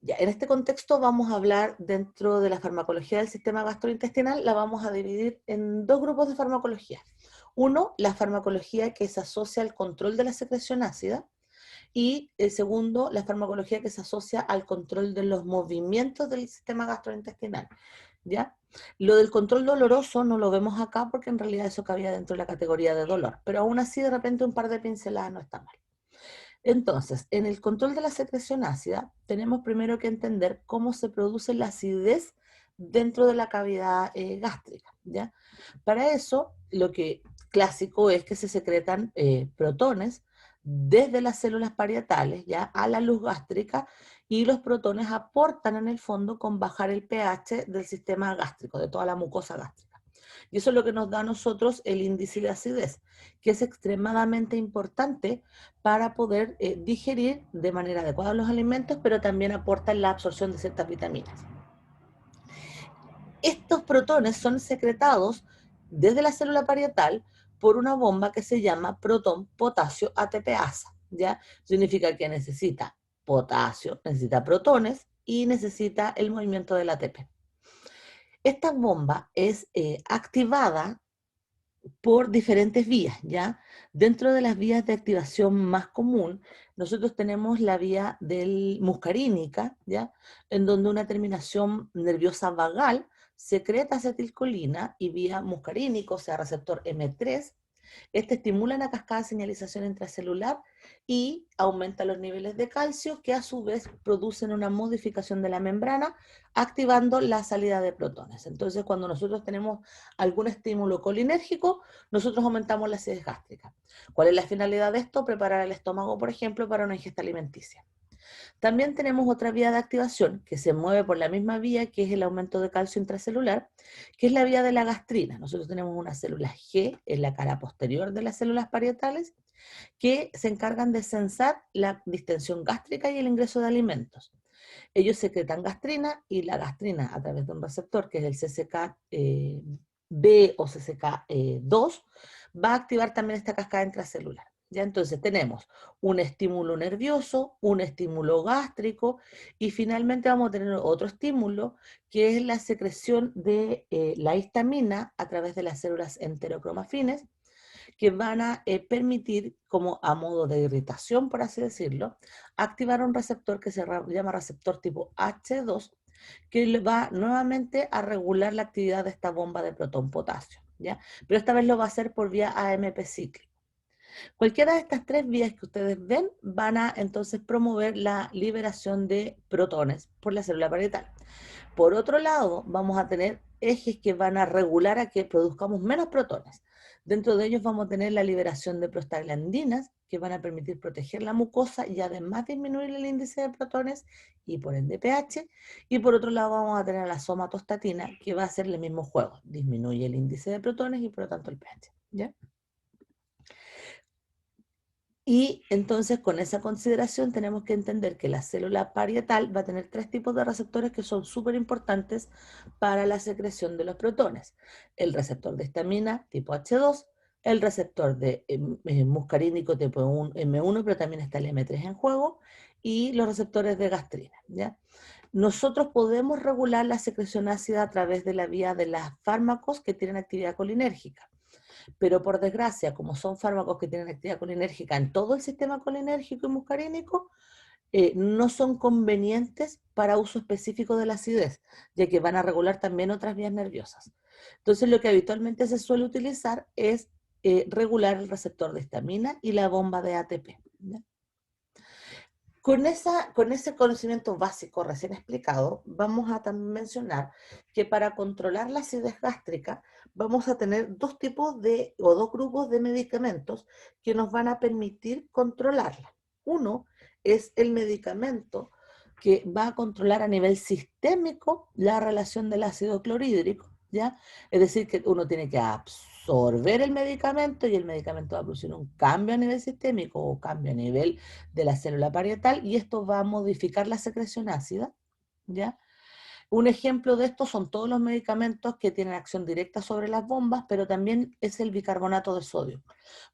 Ya, en este contexto vamos a hablar dentro de la farmacología del sistema gastrointestinal, la vamos a dividir en dos grupos de farmacología. Uno, la farmacología que se asocia al control de la secreción ácida, y el segundo, la farmacología que se asocia al control de los movimientos del sistema gastrointestinal, ¿ya? Lo del control doloroso no lo vemos acá porque en realidad eso cabía dentro de la categoría de dolor, pero aún así de repente un par de pinceladas no está mal. Entonces, en el control de la secreción ácida, tenemos primero que entender cómo se produce la acidez dentro de la cavidad gástrica, ¿ya? Para eso, lo que clásico es que se secretan protones desde las células parietales, ¿ya? A la luz gástrica, y los protones aportan en el fondo con bajar el pH del sistema gástrico, de toda la mucosa gástrica. Y eso es lo que nos da a nosotros el índice de acidez, que es extremadamente importante para poder digerir de manera adecuada los alimentos, pero también aporta en la absorción de ciertas vitaminas. Estos protones son secretados desde la célula parietal por una bomba que se llama protón potasio ATPasa, ¿ya? Significa que necesita potasio, necesita protones y necesita el movimiento del ATP. Esta bomba es activada por diferentes vías, ¿ya? Dentro de las vías de activación más común, nosotros tenemos la vía del muscarínica, ¿ya? En donde una terminación nerviosa vagal secreta acetilcolina y vía muscarínico, o sea, receptor M3. Este estimula la cascada de señalización intracelular y aumenta los niveles de calcio, que a su vez producen una modificación de la membrana, activando la salida de protones. Entonces, cuando nosotros tenemos algún estímulo colinérgico, nosotros aumentamos la acidez gástrica. ¿Cuál es la finalidad de esto? Preparar el estómago, por ejemplo, para una ingesta alimenticia. También tenemos otra vía de activación que se mueve por la misma vía, que es el aumento de calcio intracelular, que es la vía de la gastrina. Nosotros tenemos unas células G en la cara posterior de las células parietales que se encargan de sensar la distensión gástrica y el ingreso de alimentos. Ellos secretan gastrina, y la gastrina, a través de un receptor que es el CCK B o CCK2, va a activar también esta cascada intracelular. ¿Ya? Entonces tenemos un estímulo nervioso, un estímulo gástrico, y finalmente vamos a tener otro estímulo que es la secreción de la histamina a través de las células enterocromafines, que van a permitir, como a modo de irritación, por así decirlo, activar un receptor que se llama receptor tipo H2, que va nuevamente a regular la actividad de esta bomba de protón potasio, ¿ya? Pero esta vez lo va a hacer por vía AMP cíclico. Cualquiera de estas tres vías que ustedes ven van a entonces promover la liberación de protones por la célula parietal. Por otro lado, vamos a tener ejes que van a regular a que produzcamos menos protones. Dentro de ellos vamos a tener la liberación de prostaglandinas, que van a permitir proteger la mucosa y además disminuir el índice de protones y por ende pH. Y por otro lado vamos a tener la somatostatina, que va a hacer el mismo juego, disminuye el índice de protones y por lo tanto el pH, ¿ya? Y entonces con esa consideración tenemos que entender que la célula parietal va a tener tres tipos de receptores que son súper importantes para la secreción de los protones. El receptor de histamina tipo H2, el receptor de muscarínico tipo M1, pero también está el M3 en juego, y los receptores de gastrina, ¿ya? Nosotros podemos regular la secreción ácida a través de la vía de los fármacos que tienen actividad colinérgica. Pero por desgracia, como son fármacos que tienen actividad colinérgica en todo el sistema colinérgico y muscarínico, no son convenientes para uso específico de la acidez, ya que van a regular también otras vías nerviosas. Entonces, lo que habitualmente se suele utilizar es regular el receptor de histamina y la bomba de ATP, ¿ya? Con ese conocimiento básico recién explicado, vamos a también mencionar que para controlar la acidez gástrica vamos a tener dos tipos o dos grupos de medicamentos que nos van a permitir controlarla. Uno es el medicamento que va a controlar a nivel sistémico la relación del ácido clorhídrico, ¿ya? Es decir, que uno tiene que absorber el medicamento y el medicamento va a producir un cambio a nivel sistémico o cambio a nivel de la célula parietal, y esto va a modificar la secreción ácida, ¿ya? Un ejemplo de esto son todos los medicamentos que tienen acción directa sobre las bombas, pero también es el bicarbonato de sodio.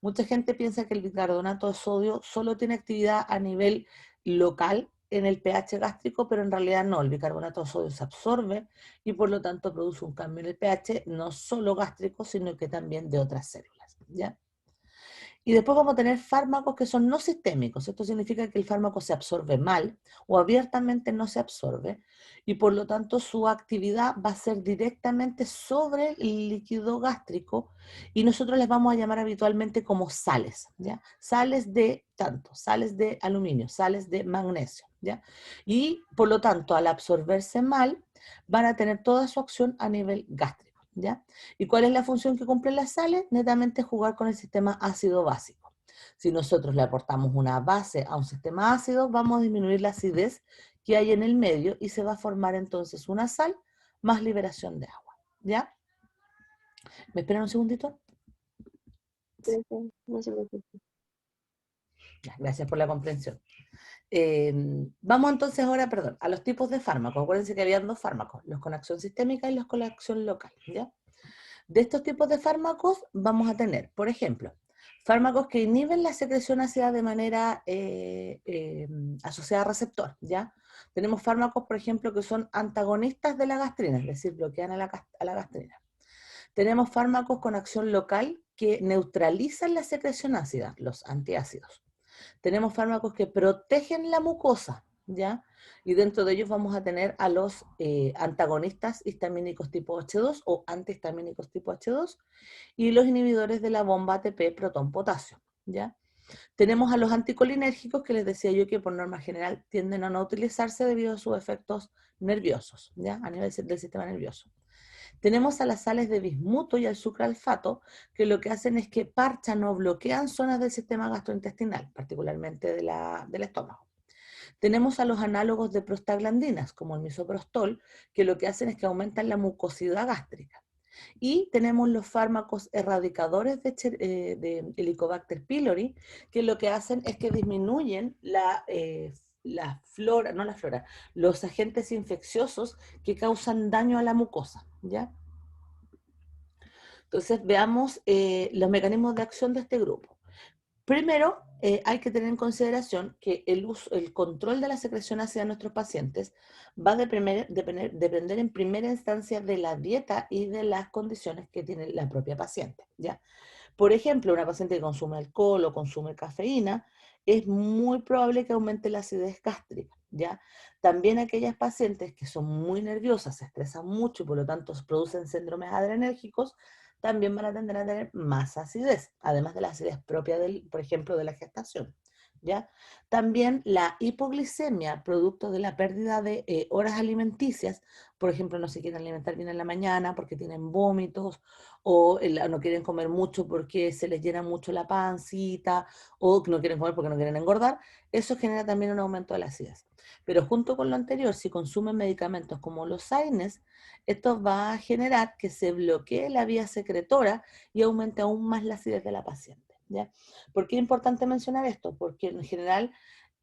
Mucha gente piensa que el bicarbonato de sodio solo tiene actividad a nivel local en el pH gástrico, pero en realidad no, el bicarbonato de sodio se absorbe y por lo tanto produce un cambio en el pH, no solo gástrico, sino que también de otras células, ¿ya? Y después vamos a tener fármacos que son no sistémicos. Esto significa que el fármaco se absorbe mal o abiertamente no se absorbe y por lo tanto su actividad va a ser directamente sobre el líquido gástrico y nosotros les vamos a llamar habitualmente como sales, ¿ya? Sales de tanto, sales de aluminio, sales de magnesio, ¿ya? Y por lo tanto al absorberse mal van a tener toda su acción a nivel gástrico, ¿ya? ¿Y cuál es la función que cumplen las sales? Netamente jugar con el sistema ácido básico. Si nosotros le aportamos una base a un sistema ácido, vamos a disminuir la acidez que hay en el medio y se va a formar entonces una sal más liberación de agua. ¿Ya? ¿Me esperan un segundito? No se preocupe. Ya, gracias por la comprensión. Vamos entonces ahora, perdón, a los tipos de fármacos. Acuérdense que había dos fármacos, los con acción sistémica y los con acción local. ¿Ya? De estos tipos de fármacos vamos a tener, por ejemplo, fármacos que inhiben la secreción ácida de manera asociada a receptor, ¿ya? Tenemos fármacos, por ejemplo, que son antagonistas de la gastrina, es decir, bloquean a la gastrina. Tenemos fármacos con acción local que neutralizan la secreción ácida, los antiácidos. Tenemos fármacos que protegen la mucosa, ¿ya? Y dentro de ellos vamos a tener a los antagonistas histamínicos tipo H2 o antihistamínicos tipo H2 y los inhibidores de la bomba ATP protón-potasio, ¿ya? Tenemos a los anticolinérgicos que les decía yo que por norma general tienden a no utilizarse debido a sus efectos nerviosos, ¿ya? A nivel del sistema nervioso. Tenemos a las sales de bismuto y al sucralfato, que lo que hacen es que parchan o bloquean zonas del sistema gastrointestinal, particularmente del estómago. Tenemos a los análogos de prostaglandinas, como el misoprostol, que lo que hacen es que aumentan la mucosidad gástrica. Y tenemos los fármacos erradicadores de Helicobacter pylori, que lo que hacen es que disminuyen la flora, no la flora, los agentes infecciosos que causan daño a la mucosa, ¿ya? Entonces veamos los mecanismos de acción de este grupo. Primero, hay que tener en consideración que el control de la secreción ácida de nuestros pacientes va a depender en primera instancia de la dieta y de las condiciones que tiene la propia paciente, ¿ya? Por ejemplo, una paciente que consume alcohol o consume cafeína, es muy probable que aumente la acidez gástrica, ¿ya? También aquellas pacientes que son muy nerviosas, se estresan mucho y por lo tanto producen síndromes adrenérgicos, también van a tender a tener más acidez, además de la acidez propia, por ejemplo, de la gestación, ¿ya? También la hipoglicemia, producto de la pérdida de horas alimenticias, por ejemplo, no se quieren alimentar bien en la mañana porque tienen vómitos, o no quieren comer mucho porque se les llena mucho la pancita, o no quieren comer porque no quieren engordar, eso genera también un aumento de la acidez. Pero junto con lo anterior, si consumen medicamentos como los AINES, esto va a generar que se bloquee la vía secretora y aumente aún más la acidez de la paciente, ¿ya? ¿Por qué es importante mencionar esto? Porque en general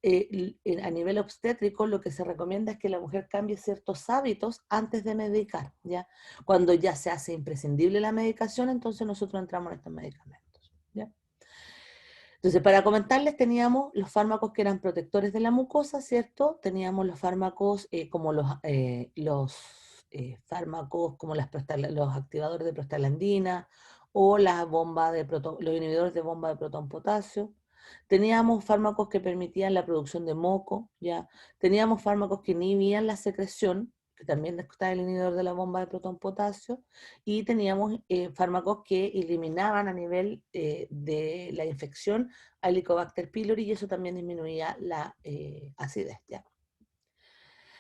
a nivel obstétrico lo que se recomienda es que la mujer cambie ciertos hábitos antes de medicar, ¿ya? Cuando ya se hace imprescindible la medicación, entonces nosotros entramos en estos medicamentos, ¿ya? Entonces, para comentarles, teníamos los fármacos que eran protectores de la mucosa, ¿cierto? Teníamos los fármacos como fármacos como los activadores de prostaglandina o los inhibidores de bomba de protón potasio. Teníamos fármacos que permitían la producción de moco, ¿ya? Teníamos fármacos que inhibían la secreción, que también está el inhibidor de la bomba de protón potasio, y teníamos fármacos que eliminaban a nivel de la infección a Helicobacter pylori y eso también disminuía la acidez, ¿ya?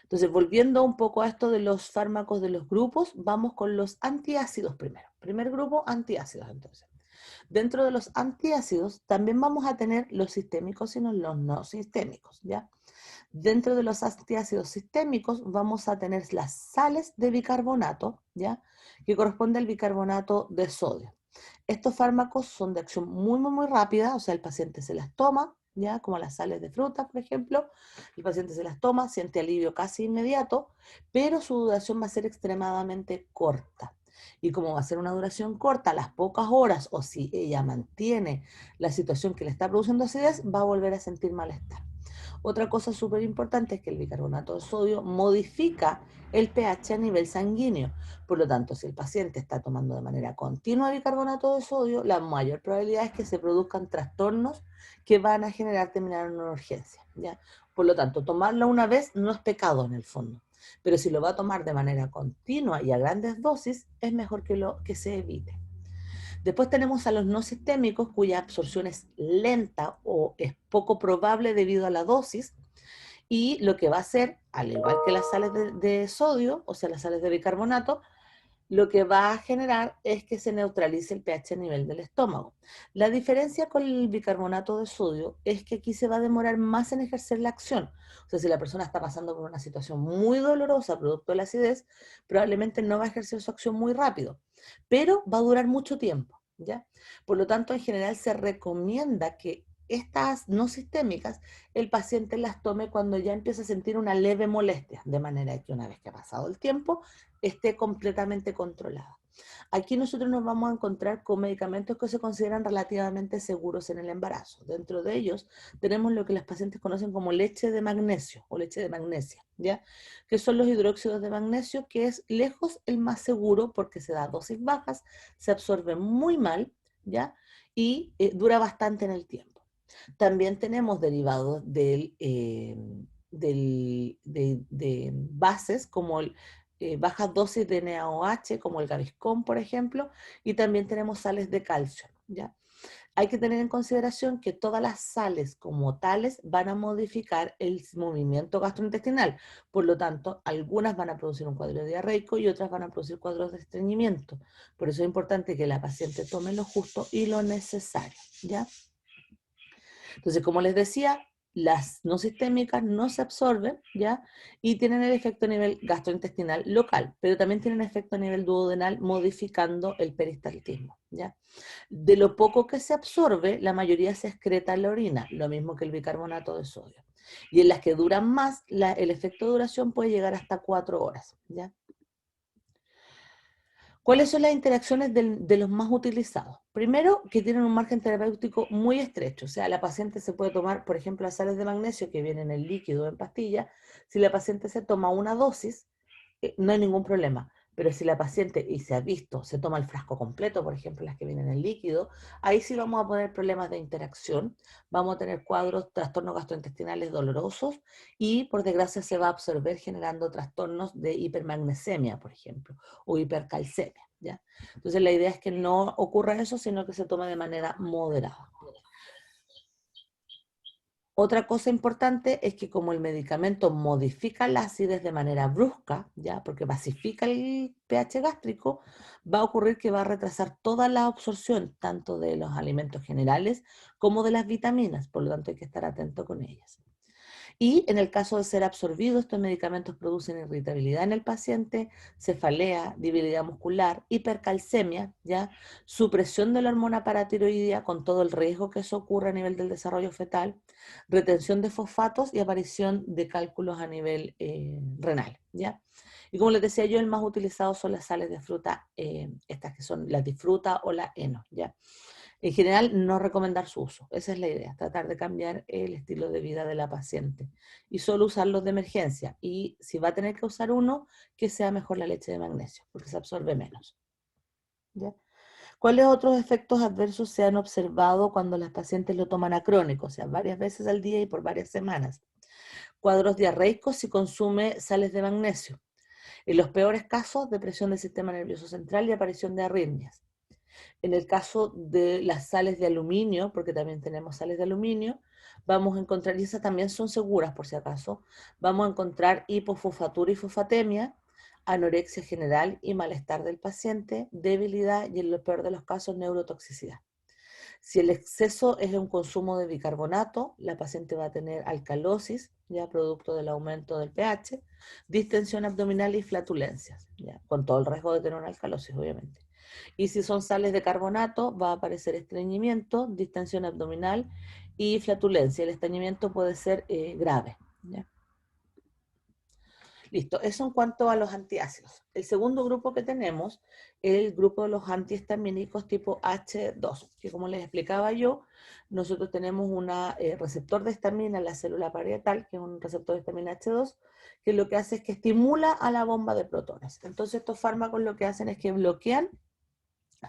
Entonces, volviendo un poco a esto de los fármacos de los grupos, vamos con los antiácidos primero. Primer grupo, antiácidos, entonces. Dentro de los antiácidos también vamos a tener los sistémicos y los no sistémicos, ¿ya? Dentro de los antiácidos sistémicos vamos a tener las sales de bicarbonato, ¿ya? Que corresponde al bicarbonato de sodio. Estos fármacos son de acción muy, muy, muy rápida, o sea, el paciente se las toma, ¿ya? Como las sales de fruta, por ejemplo, el paciente se las toma, siente alivio casi inmediato, pero su duración va a ser extremadamente corta. Y como va a ser una duración corta, a las pocas horas, o si ella mantiene la situación que le está produciendo acidez, va a volver a sentir malestar. Otra cosa súper importante es que el bicarbonato de sodio modifica el pH a nivel sanguíneo. Por lo tanto, si el paciente está tomando de manera continua bicarbonato de sodio, la mayor probabilidad es que se produzcan trastornos que van a generar terminar en una urgencia, ¿ya? Por lo tanto, tomarlo una vez no es pecado en el fondo, pero si lo va a tomar de manera continua y a grandes dosis, es mejor que se evite. Después tenemos a los no sistémicos, cuya absorción es lenta o es poco probable debido a la dosis, y lo que va a hacer, al igual que las sales de sodio, o sea, las sales de bicarbonato, lo que va a generar es que se neutralice el pH a nivel del estómago. La diferencia con el bicarbonato de sodio es que aquí se va a demorar más en ejercer la acción. O sea, si la persona está pasando por una situación muy dolorosa producto de la acidez, probablemente no va a ejercer su acción muy rápido, pero va a durar mucho tiempo, ¿ya? Por lo tanto, en general se recomienda que estas no sistémicas, el paciente las tome cuando ya empieza a sentir una leve molestia, de manera que una vez que ha pasado el tiempo, esté completamente controlada. Aquí nosotros nos vamos a encontrar con medicamentos que se consideran relativamente seguros en el embarazo. Dentro de ellos tenemos lo que las pacientes conocen como leche de magnesio o leche de magnesia, ¿ya? Que son los hidróxidos de magnesio, que es lejos el más seguro porque se da a dosis bajas, se absorbe muy mal, ¿ya? Y dura bastante en el tiempo. También tenemos derivados de bases como bajas dosis de NaOH, como el Gaviscon, por ejemplo, y también tenemos sales de calcio, ¿ya? Hay que tener en consideración que todas las sales como tales van a modificar el movimiento gastrointestinal. Por lo tanto, algunas van a producir un cuadro diarreico y otras van a producir cuadros de estreñimiento. Por eso es importante que la paciente tome lo justo y lo necesario, ¿ya? Entonces, como les decía, las no sistémicas no se absorben, ¿ya? Y tienen el efecto a nivel gastrointestinal local, pero también tienen efecto a nivel duodenal modificando el peristaltismo, ¿ya? De lo poco que se absorbe, la mayoría se excreta en la orina, lo mismo que el bicarbonato de sodio. Y en las que duran más, el efecto de duración puede llegar hasta 4 horas, ¿ya? ¿Cuáles son las interacciones de los más utilizados? Primero, que tienen un margen terapéutico muy estrecho, o sea, la paciente se puede tomar, por ejemplo, las sales de magnesio que vienen en líquido o en pastilla. Si la paciente se toma una dosis, no hay ningún problema. Pero si la paciente, y se ha visto, se toma el frasco completo, por ejemplo, las que vienen en líquido, ahí sí vamos a poner problemas de interacción, vamos a tener cuadros, trastornos gastrointestinales dolorosos y, por desgracia, se va a absorber generando trastornos de hipermagnesemia, por ejemplo, o hipercalcemia, ¿ya? Entonces, la idea es que no ocurra eso, sino que se tome de manera moderada. Otra cosa importante es que como el medicamento modifica la acidez de manera brusca, ¿ya? Porque basifica el pH gástrico, va a ocurrir que va a retrasar toda la absorción, tanto de los alimentos generales como de las vitaminas, por lo tanto hay que estar atento con ellas. Y en el caso de ser absorbidos, estos medicamentos producen irritabilidad en el paciente, cefalea, debilidad muscular, hipercalcemia, ¿ya? Supresión de la hormona paratiroidea con todo el riesgo que eso ocurre a nivel del desarrollo fetal, retención de fosfatos y aparición de cálculos a nivel renal, ¿ya? Y como les decía yo, el más utilizado son las sales de fruta, estas que son las de fruta o la heno, ¿ya? En general, no recomendar su uso. Esa es la idea, tratar de cambiar el estilo de vida de la paciente y solo usarlos de emergencia. Y si va a tener que usar uno, que sea mejor la leche de magnesio, porque se absorbe menos, ¿ya? ¿Cuáles otros efectos adversos se han observado cuando las pacientes lo toman acrónico, o sea, varias veces al día y por varias semanas? Cuadros diarreicos si consume sales de magnesio. En los peores casos, depresión del sistema nervioso central y aparición de arritmias. En el caso de las sales de aluminio, porque también tenemos sales de aluminio, vamos a encontrar, y esas también son seguras por si acaso, vamos a encontrar hipofosfatura y fosfatemia, anorexia general y malestar del paciente, debilidad y en lo peor de los casos neurotoxicidad. Si el exceso es un consumo de bicarbonato, la paciente va a tener alcalosis, ya producto del aumento del pH, distensión abdominal y flatulencias, ya, con todo el riesgo de tener una alcalosis, obviamente. Y si son sales de carbonato, va a aparecer estreñimiento, distensión abdominal y flatulencia. El estreñimiento puede ser grave, ¿ya? Listo, eso en cuanto a los antiácidos. El segundo grupo que tenemos es el grupo de los antihistamínicos tipo H2, que como les explicaba yo, nosotros tenemos un receptor de histamina en la célula parietal, que es un receptor de histamina H2, que lo que hace es que estimula a la bomba de protones. Entonces estos fármacos lo que hacen es que bloquean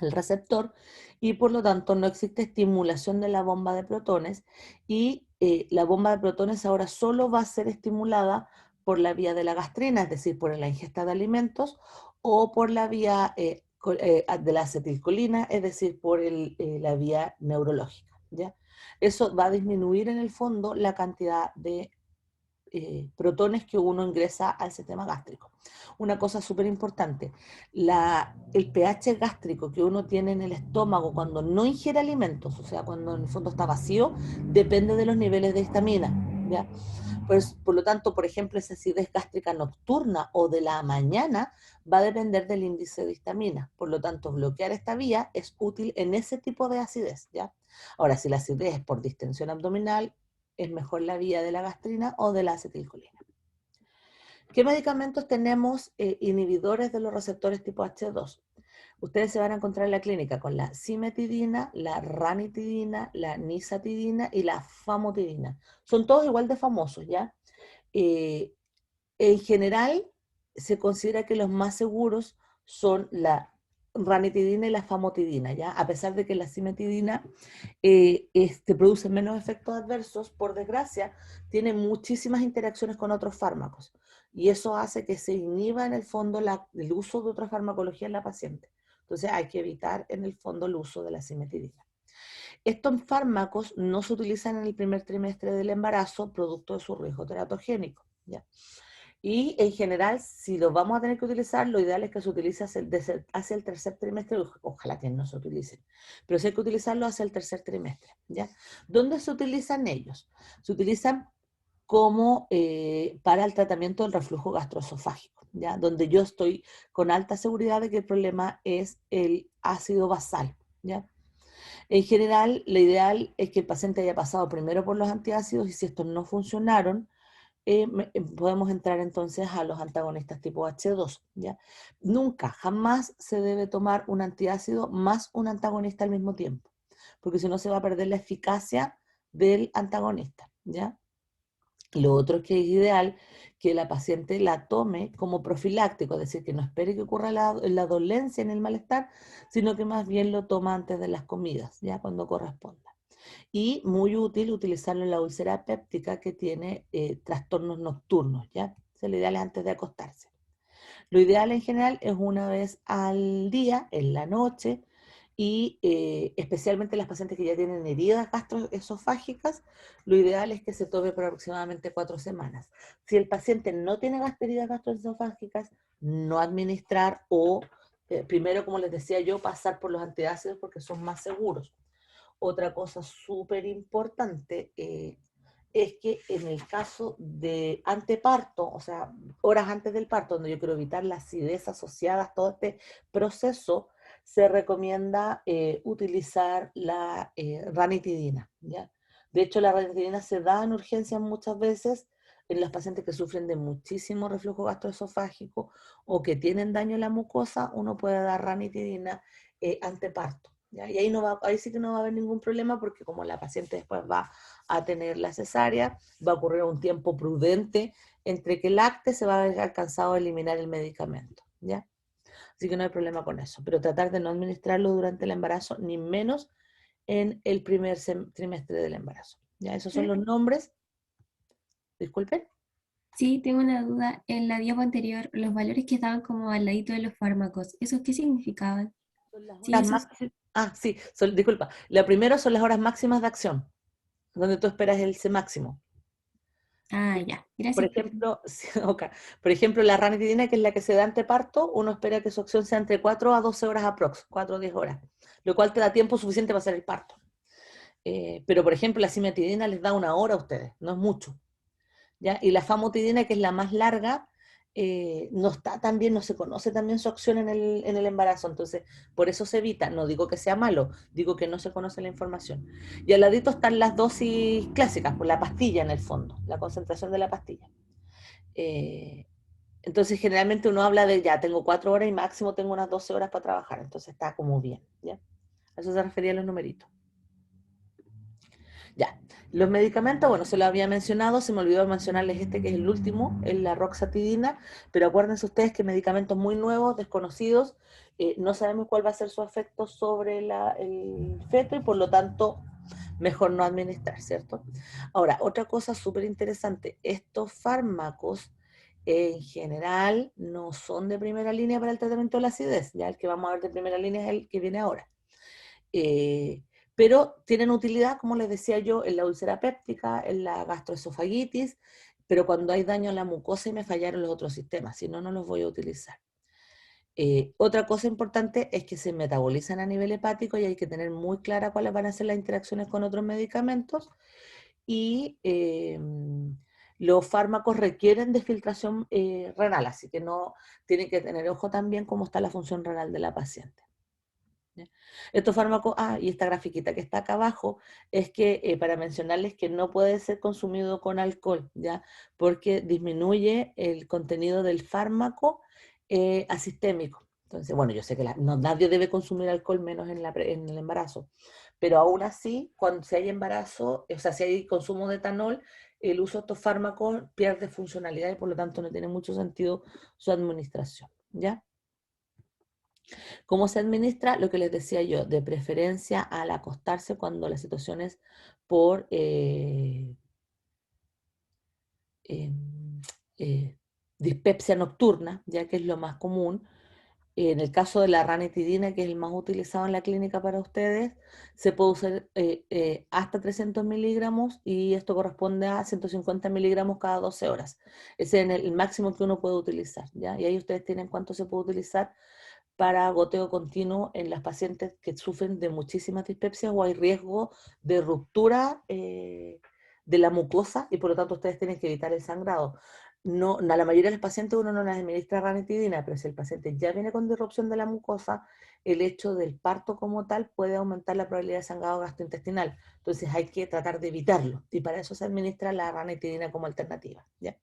el receptor y por lo tanto no existe estimulación de la bomba de protones y la bomba de protones ahora solo va a ser estimulada por la vía de la gastrina, es decir, por la ingesta de alimentos o por la vía de la acetilcolina, es decir, por la vía neurológica, ¿ya? Eso va a disminuir en el fondo la cantidad de protones que uno ingresa al sistema gástrico. Una cosa súper importante, el pH gástrico que uno tiene en el estómago cuando no ingiere alimentos, o sea, cuando en el fondo está vacío, depende de los niveles de histamina, ¿ya? Pues, por lo tanto, por ejemplo, esa acidez gástrica nocturna o de la mañana va a depender del índice de histamina. Por lo tanto, bloquear esta vía es útil en ese tipo de acidez, ¿ya? Ahora, si la acidez es por distensión abdominal, es mejor la vía de la gastrina o de la acetilcolina. ¿Qué medicamentos tenemos inhibidores de los receptores tipo H2? Ustedes se van a encontrar en la clínica con la cimetidina, la ranitidina, la nisatidina y la famotidina. Son todos igual de famosos, ¿ya? Eh, en general, se considera que los más seguros son la ranitidina y la famotidina, ¿ya? A pesar de que la cimetidina produce menos efectos adversos, por desgracia, tiene muchísimas interacciones con otros fármacos. Y eso hace que se inhiba en el fondo el uso de otra farmacología en la paciente. Entonces hay que evitar en el fondo el uso de la cimetidina. Estos fármacos no se utilizan en el primer trimestre del embarazo, producto de su riesgo teratogénico, ¿ya? Y en general, si los vamos a tener que utilizar, lo ideal es que se utilice hacia el tercer trimestre, ojalá que no se utilicen, pero sí hay que utilizarlo hacia el tercer trimestre, ¿ya? ¿Dónde se utilizan ellos? Se utilizan como para el tratamiento del reflujo gastroesofágico, ¿ya? Donde yo estoy con alta seguridad de que el problema es el ácido basal, ¿ya? En general, lo ideal es que el paciente haya pasado primero por los antiácidos y si estos no funcionaron, podemos entrar entonces a los antagonistas tipo H2, ¿ya? Nunca, jamás se debe tomar un antiácido más un antagonista al mismo tiempo, porque si no se va a perder la eficacia del antagonista, ¿ya? Lo otro es que es ideal que la paciente la tome como profiláctico, es decir, que no espere que ocurra la dolencia en el malestar, sino que más bien lo toma antes de las comidas, ya cuando corresponda. Y muy útil utilizarlo en la úlcera péptica que tiene trastornos nocturnos, ¿ya? Lo ideal es antes de acostarse. Lo ideal en general es una vez al día, en la noche, y especialmente las pacientes que ya tienen heridas gastroesofágicas, lo ideal es que se tome por aproximadamente 4 semanas. Si el paciente no tiene heridas gastroesofágicas, no administrar o primero, como les decía yo, pasar por los antiácidos porque son más seguros. Otra cosa súper importante es que en el caso de anteparto, o sea, horas antes del parto, donde yo quiero evitar la acidez asociada a todo este proceso, se recomienda utilizar la ranitidina, ¿ya? De hecho, la ranitidina se da en urgencias muchas veces en los pacientes que sufren de muchísimo reflujo gastroesofágico o que tienen daño en la mucosa, uno puede dar ranitidina anteparto, ¿ya? Y ahí sí que no va a haber ningún problema porque como la paciente después va a tener la cesárea, va a ocurrir un tiempo prudente entre que lacte se va a haber alcanzado a eliminar el medicamento, ¿ya? Así que no hay problema con eso, pero tratar de no administrarlo durante el embarazo, ni menos en el primer trimestre del embarazo. ¿Ya? Esos son los nombres. Disculpen. Sí, tengo una duda. En la diapo anterior, los valores que estaban como al ladito de los fármacos, ¿esos qué significaban? Son las Sí, horas esos. máximas. Ah, sí, disculpa. La primera son las horas máximas de acción, donde tú esperas el C máximo. Ah, ya. Por Gracias. ejemplo, okay. Por ejemplo, la ranitidina, que es la que se da anteparto, uno espera que su acción sea entre 4 a 12 horas aprox, 4 o 10 horas, lo cual te da tiempo suficiente para hacer el parto. Pero, por ejemplo, la cimetidina les da 1 hora a ustedes, no es mucho, ¿ya? Y la famotidina, que es la más larga, no está tan bien, no se conoce también su acción en el embarazo, entonces por eso se evita, no digo que sea malo, digo que no se conoce la información. Y al ladito están las dosis clásicas, por la pastilla en el fondo, la concentración de la pastilla. Eh, Entonces, generalmente uno habla de ya, tengo 4 horas y máximo tengo unas 12 horas para trabajar. Entonces está como bien, ¿ya? A eso se refería los numeritos. Ya. Los medicamentos, bueno, se lo había mencionado, se me olvidó mencionarles este que es el último, es la roxatidina, pero acuérdense ustedes que medicamentos muy nuevos, desconocidos, no sabemos cuál va a ser su efecto sobre el feto y por lo tanto mejor no administrar, ¿cierto? Ahora, otra cosa súper interesante, estos fármacos en general no son de primera línea para el tratamiento de la acidez, ya el que vamos a ver de primera línea es el que viene ahora. Eh, pero tienen utilidad, como les decía yo, en la úlcera péptica, en la gastroesofagitis, pero cuando hay daño a la mucosa y me fallaron los otros sistemas, si no, no los voy a utilizar. Otra cosa importante es que se metabolizan a nivel hepático y hay que tener muy clara cuáles van a ser las interacciones con otros medicamentos y los fármacos requieren de filtración renal, así que no tienen que tener ojo también cómo está la función renal de la paciente. ¿Ya? Estos fármacos, y esta grafiquita que está acá abajo, es que para mencionarles que no puede ser consumido con alcohol, ¿ya? Porque disminuye el contenido del fármaco asistémico. Entonces, bueno, yo sé que no, nadie debe consumir alcohol menos en el embarazo, pero aún así, cuando si hay embarazo, o sea, si hay consumo de etanol, el uso de estos fármacos pierde funcionalidad y por lo tanto no tiene mucho sentido su administración, ¿ya? ¿Cómo se administra? Lo que les decía yo, de preferencia al acostarse cuando la situación es por eh, eh, dispepsia nocturna, ya que es lo más común. En el caso de la ranitidina, que es el más utilizado en la clínica para ustedes, se puede usar hasta 300 miligramos y esto corresponde a 150 miligramos cada 12 horas. Ese es el máximo que uno puede utilizar, ¿ya? Y ahí ustedes tienen cuánto se puede utilizar para goteo continuo en las pacientes que sufren de muchísimas dispepsias o hay riesgo de ruptura de la mucosa y por lo tanto ustedes tienen que evitar el sangrado. No, a la mayoría de los pacientes uno no les administra ranitidina, pero si el paciente ya viene con disrupción de la mucosa, el hecho del parto como tal puede aumentar la probabilidad de sangrado gastrointestinal. Entonces hay que tratar de evitarlo y para eso se administra la ranitidina como alternativa, ¿ya?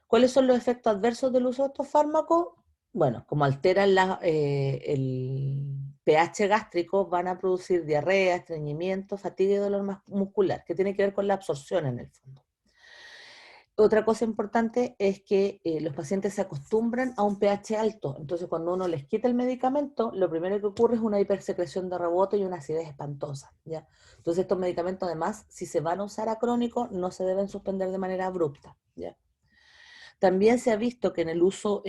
¿Cuáles son los efectos adversos del uso de estos fármacos? Bueno, como alteran el pH gástrico, van a producir diarrea, estreñimiento, fatiga y dolor muscular, que tiene que ver con la absorción en el fondo. Otra cosa importante es que los pacientes se acostumbran a un pH alto, entonces cuando uno les quita el medicamento, lo primero que ocurre es una hipersecreción de rebote y una acidez espantosa, ¿ya? Entonces estos medicamentos además, si se van a usar a crónico, no se deben suspender de manera abrupta, ¿ya? También se ha visto que en el uso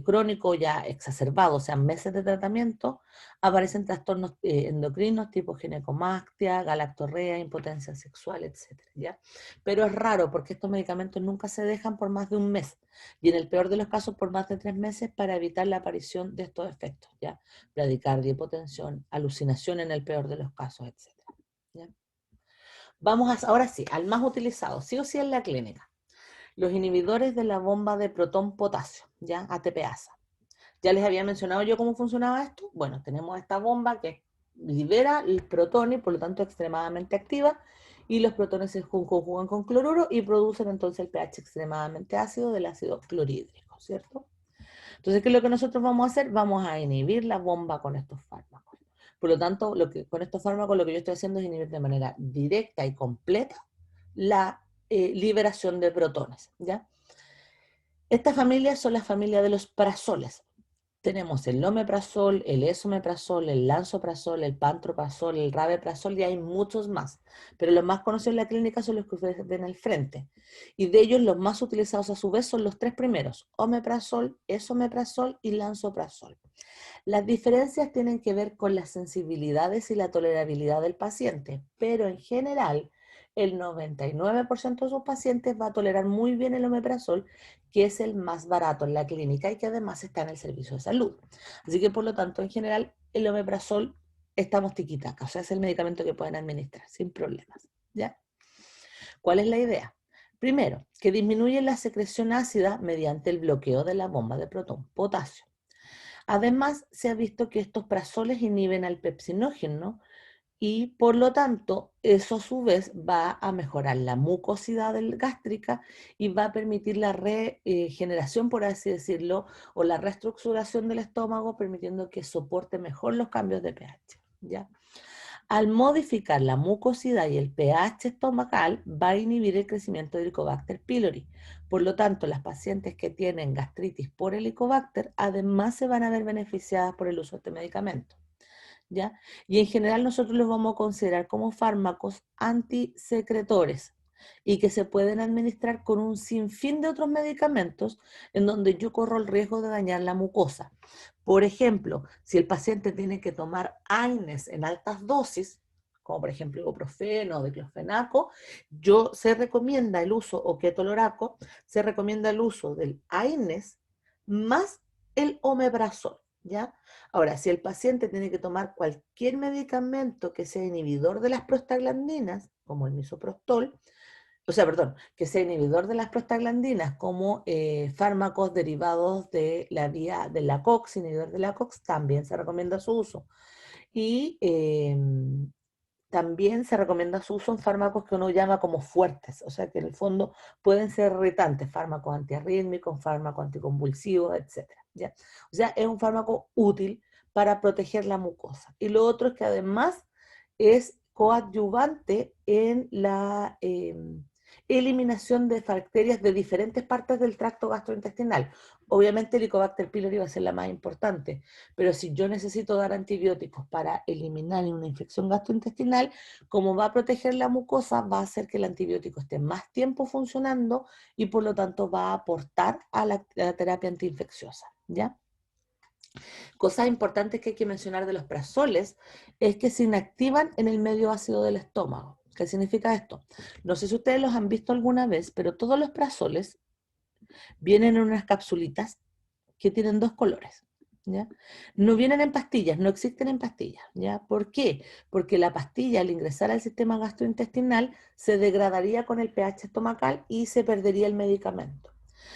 crónico ya exacerbado, o sea, meses de tratamiento, aparecen trastornos endocrinos tipo ginecomastia, galactorrea, impotencia sexual, etcétera, ¿ya? Pero es raro porque estos medicamentos nunca se dejan por más de un mes y en el peor de los casos por más de 3 meses para evitar la aparición de estos efectos, ¿ya? Bradicardia, hipotensión, alucinación en el peor de los casos, etcétera, ¿ya? Vamos ahora sí, al más utilizado, sí o sí en la clínica los inhibidores de la bomba de protón-potasio, ¿ya? ATPasa. Ya les había mencionado yo cómo funcionaba esto. Bueno, tenemos esta bomba que libera el protón y por lo tanto extremadamente activa y los protones se conjugan con cloruro y producen entonces el pH extremadamente ácido del ácido clorhídrico, ¿cierto? Entonces, ¿qué es lo que nosotros vamos a hacer? Vamos a inhibir la bomba con estos fármacos. Por lo tanto, con estos fármacos lo que yo estoy haciendo es inhibir de manera directa y completa la liberación de protones, ¿ya? Estas familias son las familias de los prazoles. Tenemos el omeprazol, el esomeprazol, el lansoprazol, el pantoprazol, el rabeprazol y hay muchos más. Pero los más conocidos en la clínica son los que ustedes ven al frente. Y de ellos los más utilizados a su vez son los 3 primeros, omeprazol, esomeprazol y lansoprazol. Las diferencias tienen que ver con las sensibilidades y la tolerabilidad del paciente, pero en general el 99% de sus pacientes va a tolerar muy bien el omeprazol, que es el más barato en la clínica y que además está en el servicio de salud. Así que por lo tanto, en general, el omeprazol estamos tiquitaca, o sea, es el medicamento que pueden administrar sin problemas, ¿ya? ¿Cuál es la idea? Primero, que disminuye la secreción ácida mediante el bloqueo de la bomba de protón potasio. Además, se ha visto que estos prazoles inhiben al pepsinógeno, y por lo tanto eso a su vez va a mejorar la mucosidad gástrica y va a permitir la regeneración, por así decirlo, o la reestructuración del estómago, permitiendo que soporte mejor los cambios de pH, ¿ya? Al modificar la mucosidad y el pH estomacal, va a inhibir el crecimiento de Helicobacter pylori. Por lo tanto, las pacientes que tienen gastritis por Helicobacter, además se van a ver beneficiadas por el uso de este medicamento, ¿ya? Y en general nosotros los vamos a considerar como fármacos antisecretores y que se pueden administrar con un sinfín de otros medicamentos en donde yo corro el riesgo de dañar la mucosa. Por ejemplo, si el paciente tiene que tomar AINES en altas dosis, como por ejemplo ibuprofeno o diclofenaco, se recomienda el uso, o ketorolaco, se recomienda el uso del AINES más el omeprazol, ¿ya? Ahora, si el paciente tiene que tomar cualquier medicamento que sea inhibidor de las prostaglandinas, como el misoprostol, o sea, perdón, que sea inhibidor de las prostaglandinas, como fármacos derivados de la vía de la COX, inhibidor de la COX, también se recomienda su uso. Y también se recomienda su uso en fármacos que uno llama como fuertes, o sea que en el fondo pueden ser irritantes, fármacos antiarrítmicos, fármacos anticonvulsivos, etcétera, ¿ya? O sea, es un fármaco útil para proteger la mucosa. Y lo otro es que además es coadyuvante en la eliminación de bacterias de diferentes partes del tracto gastrointestinal. Obviamente el Helicobacter pylori va a ser la más importante, pero si yo necesito dar antibióticos para eliminar una infección gastrointestinal, como va a proteger la mucosa, va a hacer que el antibiótico esté más tiempo funcionando y por lo tanto va a aportar a la terapia antiinfecciosa, ¿ya? Cosas importantes que hay que mencionar de los prazoles es que se inactivan en el medio ácido del estómago. ¿Qué significa esto? No sé si ustedes los han visto alguna vez, pero todos los prazoles vienen en unas capsulitas que tienen dos colores, ¿ya? No vienen en pastillas, no existen en pastillas, ¿ya? ¿Por qué? Porque la pastilla al ingresar al sistema gastrointestinal se degradaría con el pH estomacal y se perdería el medicamento.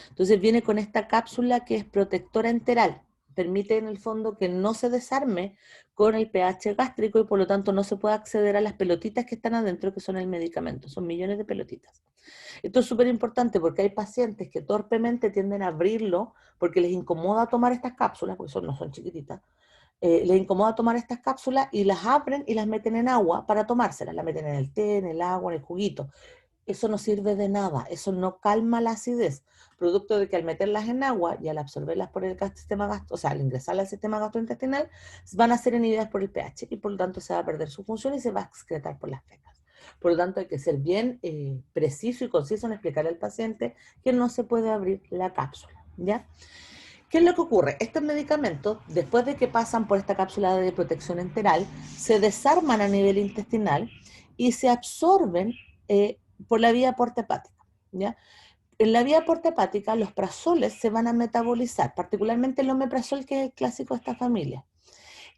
Entonces viene con esta cápsula que es protectora enteral, permite en el fondo que no se desarme con el pH gástrico y por lo tanto no se puede acceder a las pelotitas que están adentro, que son el medicamento, son millones de pelotitas. Esto es súper importante porque hay pacientes que torpemente tienden a abrirlo porque les incomoda tomar estas cápsulas, porque no son chiquititas, les incomoda tomar estas cápsulas y las abren y las meten en agua para tomárselas, las meten en el té, en el agua, en el juguito. Eso no sirve de nada, eso no calma la acidez, producto de que al meterlas en agua y al absorberlas por el sistema o sea, al ingresarlas al sistema gastrointestinal, van a ser inhibidas por el pH y por lo tanto se va a perder su función y se va a excretar por las fecas. Por lo tanto, hay que ser bien preciso y conciso en explicarle al paciente que no se puede abrir la cápsula, ¿ya? ¿Qué es lo que ocurre? Estos medicamentos, después de que pasan por esta cápsula de protección enteral, se desarman a nivel intestinal y se absorben por la vía porta-hepática, ¿ya? En la vía porta-hepática, los prazoles se van a metabolizar, particularmente el omeprazol, que es el clásico de esta familia.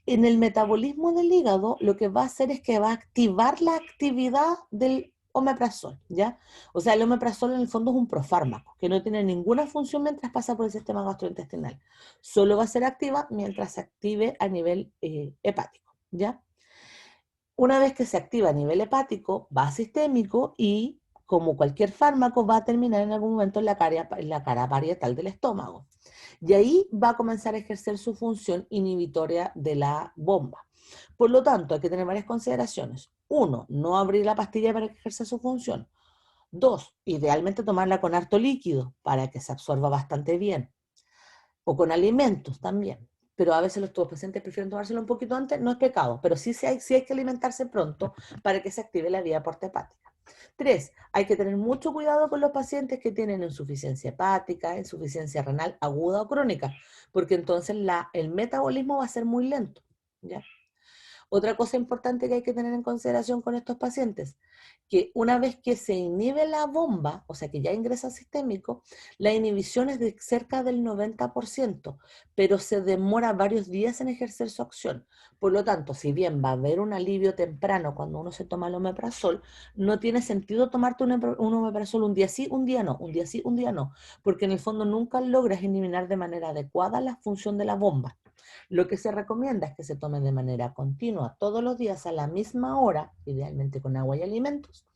En el metabolismo del hígado, lo que va a hacer es que va a activar la actividad del omeprazol, ¿ya? O sea, el omeprazol en el fondo es un profármaco, que no tiene ninguna función mientras pasa por el sistema gastrointestinal. Solo va a ser activa mientras se active a nivel hepático, ¿ya? Una vez que se activa a nivel hepático, va a sistémico y, como cualquier fármaco, va a terminar en algún momento en la cara parietal del estómago. Y ahí va a comenzar a ejercer su función inhibitoria de la bomba. Por lo tanto, hay que tener varias consideraciones. Uno, no abrir la pastilla para que ejerza su función. Dos, idealmente tomarla con harto líquido para que se absorba bastante bien. O con alimentos también. Pero a veces los pacientes prefieren tomárselo un poquito antes, no es pecado, pero sí hay que alimentarse pronto para que se active la vía porta-hepática. Tres, hay que tener mucho cuidado con los pacientes que tienen insuficiencia hepática, insuficiencia renal aguda o crónica, porque entonces el metabolismo va a ser muy lento, ¿ya? Otra cosa importante que hay que tener en consideración con estos pacientes, que una vez que se inhibe la bomba, o sea que ya ingresa sistémico, la inhibición es de cerca del 90%, pero se demora varios días en ejercer su acción. Por lo tanto, si bien va a haber un alivio temprano cuando uno se toma el omeprazol, no tiene sentido tomarte un omeprazol un día sí, un día no, un día sí, un día no, porque en el fondo nunca logras eliminar de manera adecuada la función de la bomba. Lo que se recomienda es que se tome de manera continua todos los días a la misma hora, idealmente con agua y alimentos,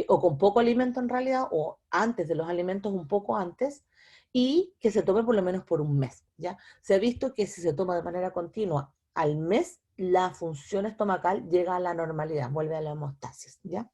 o con poco alimento en realidad, o antes de los alimentos, un poco antes, y que se tome por lo menos por un mes, ¿ya? Se ha visto que si se toma de manera continua al mes, la función estomacal llega a la normalidad, vuelve a la homeostasis, ¿ya?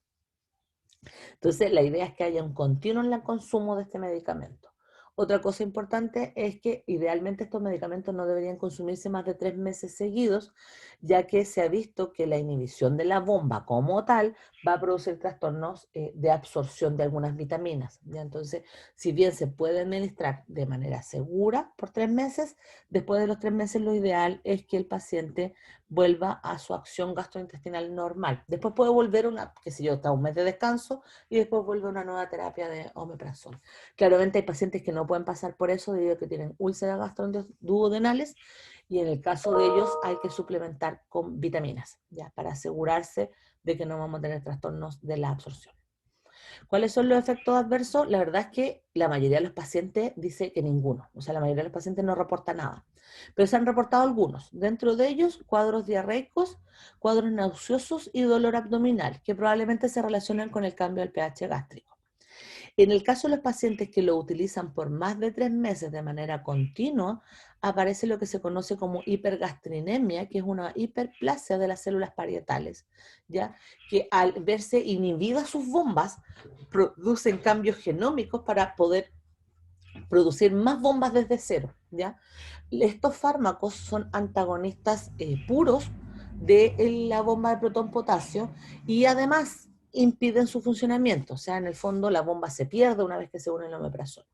Entonces, la idea es que haya un continuo en el consumo de este medicamento. Otra cosa importante es que idealmente estos medicamentos no deberían consumirse más de 3 meses seguidos, ya que se ha visto que la inhibición de la bomba como tal va a producir trastornos de absorción de algunas vitaminas, ¿ya? Entonces, si bien se puede administrar de manera segura por 3 meses, después de los 3 meses lo ideal es que el paciente vuelva a su acción gastrointestinal normal. Después puede volver qué sé yo, hasta un mes de descanso y después vuelve una nueva terapia de omeprazol. Claramente hay pacientes que no pueden pasar por eso debido a que tienen úlceras gastroduodenales y en el caso de ellos hay que suplementar con vitaminas, ya, para asegurarse de que no vamos a tener trastornos de la absorción. ¿Cuáles son los efectos adversos? La verdad es que la mayoría de los pacientes dice que ninguno, o sea, la mayoría de los pacientes no reporta nada, pero se han reportado algunos, dentro de ellos cuadros diarreicos, cuadros nauseosos y dolor abdominal, que probablemente se relacionan con el cambio del pH gástrico. En el caso de los pacientes que lo utilizan por más de 3 meses de manera continua, aparece lo que se conoce como hipergastrinemia, que es una hiperplasia de las células parietales, ¿ya? Que al verse inhibidas sus bombas, producen cambios genómicos para poder producir más bombas desde cero, ¿ya? Estos fármacos son antagonistas puros de la bomba de protón potasio y además impiden su funcionamiento, o sea, en el fondo la bomba se pierde una vez que se une el omeprazol.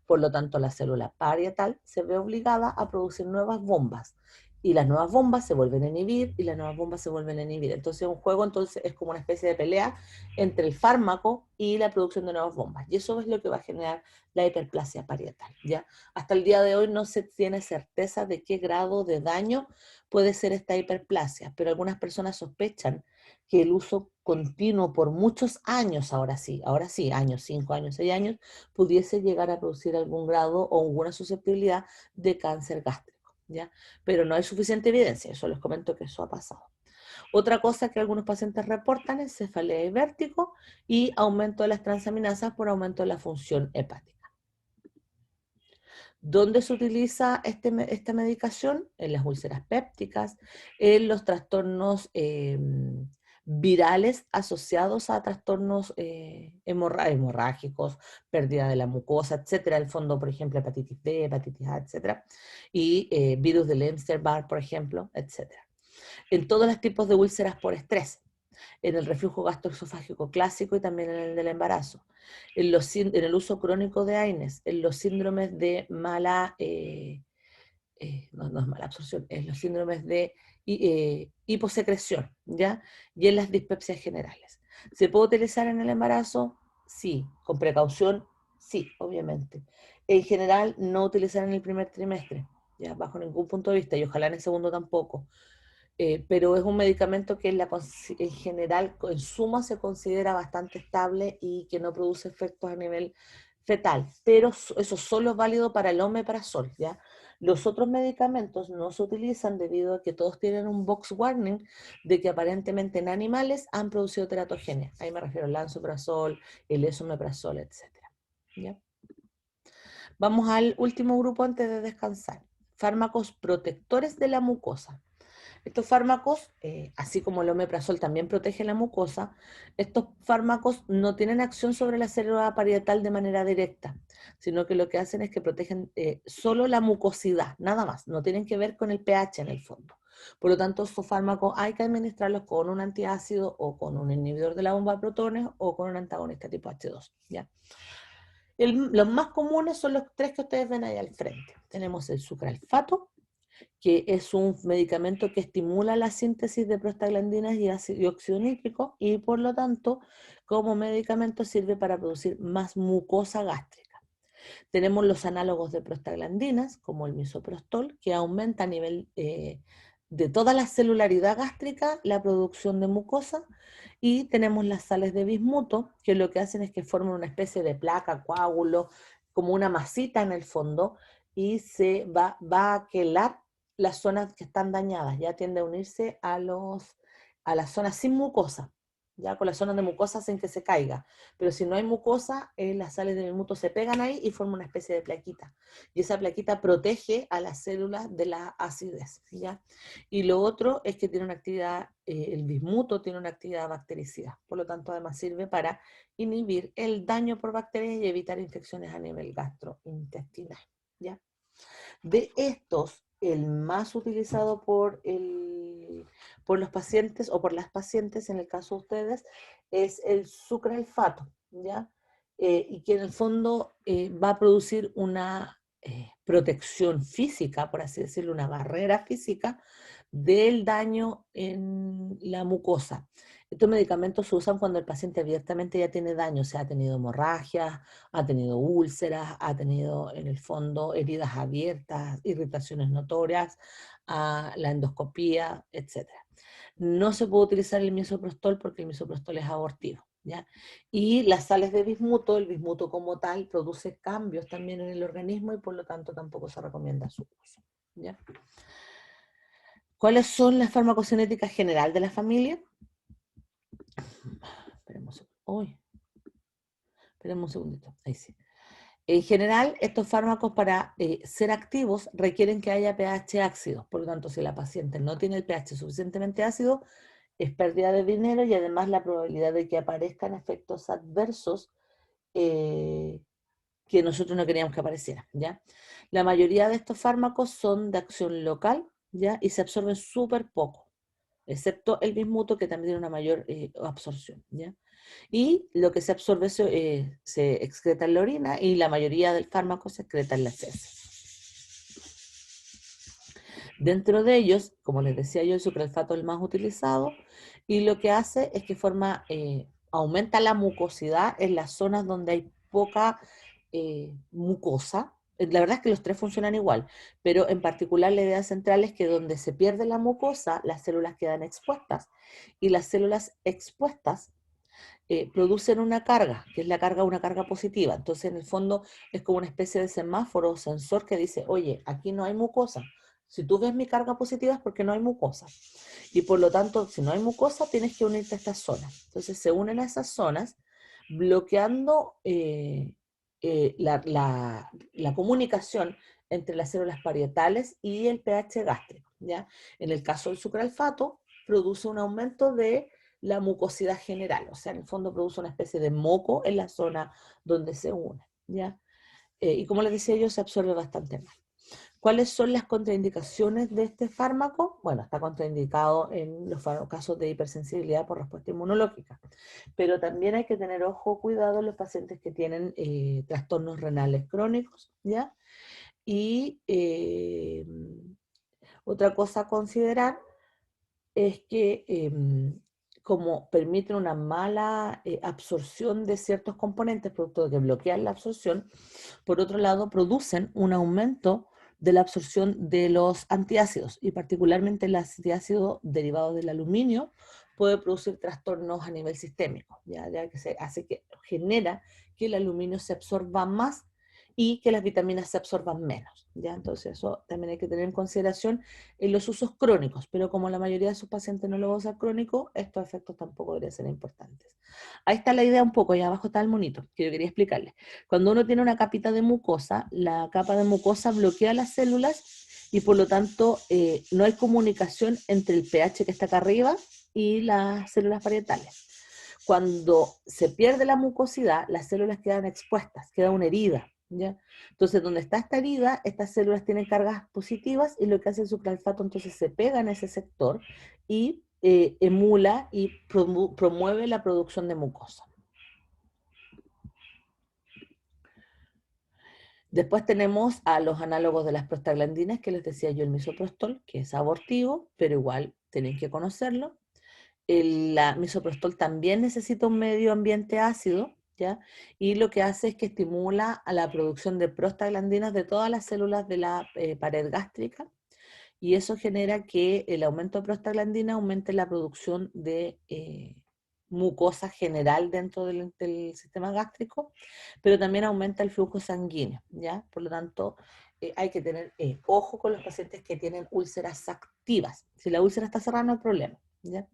Por lo tanto, la célula parietal se ve obligada a producir nuevas bombas y las nuevas bombas se vuelven a inhibir y las nuevas bombas se vuelven a inhibir. Entonces, un juego entonces es como una especie de pelea entre el fármaco y la producción de nuevas bombas. Y eso es lo que va a generar la hiperplasia parietal, ¿ya? Hasta el día de hoy no se tiene certeza de qué grado de daño puede ser esta hiperplasia, pero algunas personas sospechan que el uso continuo por muchos años, ahora sí, años, 5 años, 6 años, pudiese llegar a producir algún grado o alguna susceptibilidad de cáncer gástrico, ¿ya? Pero no hay suficiente evidencia, eso les comento que eso ha pasado. Otra cosa que algunos pacientes reportan es cefalea y vértigo y aumento de las transaminasas por aumento de la función hepática. ¿Dónde se utiliza esta medicación? En las úlceras pépticas, en los trastornos virales asociados a trastornos hemorrágicos, pérdida de la mucosa, etcétera. El fondo, por ejemplo, hepatitis B, hepatitis A, etcétera. Y virus del Epstein-Barr, por ejemplo, etcétera. En todos los tipos de úlceras por estrés, en el reflujo gastroesofágico clásico y también en el del embarazo, en el uso crónico de AINES, en los síndromes de mala, no es mala absorción, en los síndromes de hiposecreción, ¿ya? Y en las dispepsias generales. ¿Se puede utilizar en el embarazo? Sí. ¿Con precaución? Sí, obviamente. En general, no utilizar en el primer trimestre, ya, bajo ningún punto de vista, y ojalá en el segundo tampoco. Pero es un medicamento que en general, en suma, se considera bastante estable y que no produce efectos a nivel fetal, pero eso solo es válido para el omeprazol, ¿ya? Los otros medicamentos no se utilizan debido a que todos tienen un box warning de que aparentemente en animales han producido teratogenia. Ahí me refiero al lansoprazol, el esomeprazol, etcétera, ¿ya? Vamos al último grupo antes de descansar. Fármacos protectores de la mucosa. Estos fármacos, así como el omeprazol también protege la mucosa, estos fármacos no tienen acción sobre la célula parietal de manera directa, sino que lo que hacen es que protegen solo la mucosidad, nada más, no tienen que ver con el pH en el fondo. Por lo tanto, estos fármacos hay que administrarlos con un antiácido o con un inhibidor de la bomba de protones o con un antagonista tipo H2, ¿ya? Los más comunes son los tres que ustedes ven ahí al frente. Tenemos el sucralfato, que es un medicamento que estimula la síntesis de prostaglandinas y ácido óxido nítrico, y por lo tanto, como medicamento sirve para producir más mucosa gástrica. Tenemos los análogos de prostaglandinas, como el misoprostol, que aumenta a nivel de toda la celularidad gástrica la producción de mucosa, y tenemos las sales de bismuto, que lo que hacen es que forman una especie de placa, coágulo, como una masita en el fondo, y se va a quelar las zonas que están dañadas, ya tiende a unirse a las zonas sin mucosa, ya con las zonas de mucosa hacen que se caiga, pero si no hay mucosa, las sales de bismuto se pegan ahí y forman una especie de plaquita, y esa plaquita protege a las células de la acidez, ¿ya? Y lo otro es que tiene una actividad, el bismuto tiene una actividad bactericida, por lo tanto además sirve para inhibir el daño por bacterias y evitar infecciones a nivel gastrointestinal, ¿ya? De estos, el más utilizado por los pacientes o por las pacientes, en el caso de ustedes, es el sucralfato, ¿ya? Y que en el fondo va a producir una protección física, por así decirlo, una barrera física del daño en la mucosa. Estos medicamentos se usan cuando el paciente abiertamente ya tiene daño, o sea, ha tenido hemorragias, ha tenido úlceras, ha tenido en el fondo heridas abiertas, irritaciones notorias, la endoscopía, etc. No se puede utilizar el misoprostol porque el misoprostol es abortivo, ¿ya? Y las sales de bismuto, el bismuto como tal, produce cambios también en el organismo y por lo tanto tampoco se recomienda su uso, ¿ya? ¿Cuáles son las farmacocinéticas general de la familia? Esperemos, uy, esperemos un segundito, ahí sí. En general, estos fármacos para ser activos requieren que haya pH ácido. Por lo tanto, si la paciente no tiene el pH suficientemente ácido, es pérdida de dinero y además la probabilidad de que aparezcan efectos adversos eh, que nosotros no queríamos que aparecieran, ¿ya? La mayoría de estos fármacos son de acción local, ¿ya? Y se absorben súper poco, excepto el bismuto, que también tiene una mayor absorción, ¿ya? Y lo que se absorbe se excreta en la orina y la mayoría del fármaco se excreta en las heces. Dentro de ellos, como les decía yo, el sucralfato es el más utilizado y lo que hace es que aumenta la mucosidad en las zonas donde hay poca mucosa. La verdad es que los tres funcionan igual, pero en particular la idea central es que donde se pierde la mucosa, las células quedan expuestas y las células expuestas producen una carga, que es una carga positiva. Entonces, en el fondo, es como una especie de semáforo o sensor que dice, oye, aquí no hay mucosa. Si tú ves mi carga positiva es porque no hay mucosa. Y por lo tanto, si no hay mucosa, tienes que unirte a estas zonas. Entonces, se unen a esas zonas bloqueando la comunicación entre las células parietales y el pH gástrico, ¿ya? En el caso del sucralfato, produce un aumento de la mucosidad general, o sea, en el fondo produce una especie de moco en la zona donde se une, ¿ya? Y como les decía yo, se absorbe bastante mal. ¿Cuáles son las contraindicaciones de este fármaco? Bueno, está contraindicado en los casos de hipersensibilidad por respuesta inmunológica, pero también hay que tener ojo, cuidado en los pacientes que tienen trastornos renales crónicos, ¿ya? Y otra cosa a considerar es que como permiten una mala absorción de ciertos componentes, producto de que bloquean la absorción, por otro lado producen un aumento de la absorción de los antiácidos y particularmente el antiácido derivado del aluminio puede producir trastornos a nivel sistémico, ya que se hace que genera que el aluminio se absorba más y que las vitaminas se absorban menos, ¿ya? Entonces eso también hay que tener en consideración en los usos crónicos, pero como la mayoría de sus pacientes no lo va a usar crónico, estos efectos tampoco deberían ser importantes. Ahí está la idea un poco, y abajo está el monito, que yo quería explicarles. Cuando uno tiene una capita de mucosa, la capa de mucosa bloquea las células y por lo tanto no hay comunicación entre el pH que está acá arriba y las células parietales. Cuando se pierde la mucosidad, las células quedan expuestas, queda una herida, ¿ya? Entonces, donde está esta herida, estas células tienen cargas positivas y lo que hace el sucralfato entonces se pega en ese sector y emula y promueve la producción de mucosa. Después tenemos a los análogos de las prostaglandinas, que les decía yo, el misoprostol, que es abortivo, pero igual tienen que conocerlo. La misoprostol también necesita un medio ambiente ácido, ¿ya? Y lo que hace es que estimula a la producción de prostaglandinas de todas las células de la pared gástrica, y eso genera que el aumento de prostaglandina aumente la producción de mucosa general dentro del sistema gástrico, pero también aumenta el flujo sanguíneo, ¿ya? Por lo tanto, hay que tener ojo con los pacientes que tienen úlceras activas. Si la úlcera está cerrada, no hay problema, ¿ya?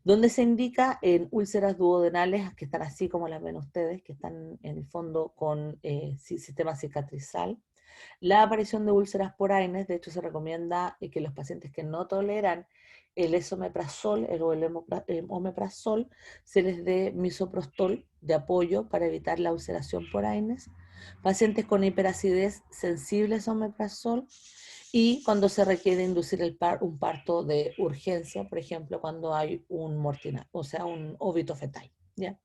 Donde se indica en úlceras duodenales, que están así como las ven ustedes, que están en el fondo con sistema cicatrizal. La aparición de úlceras por AINES, de hecho se recomienda que los pacientes que no toleran el esomeprazol o el omeprazol, se les dé misoprostol de apoyo para evitar la ulceración por AINES. Pacientes con hiperacidez sensibles a omeprazol, y cuando se requiere inducir un parto de urgencia, por ejemplo, cuando hay un mortina, o sea, un óbito fetal, ¿ya?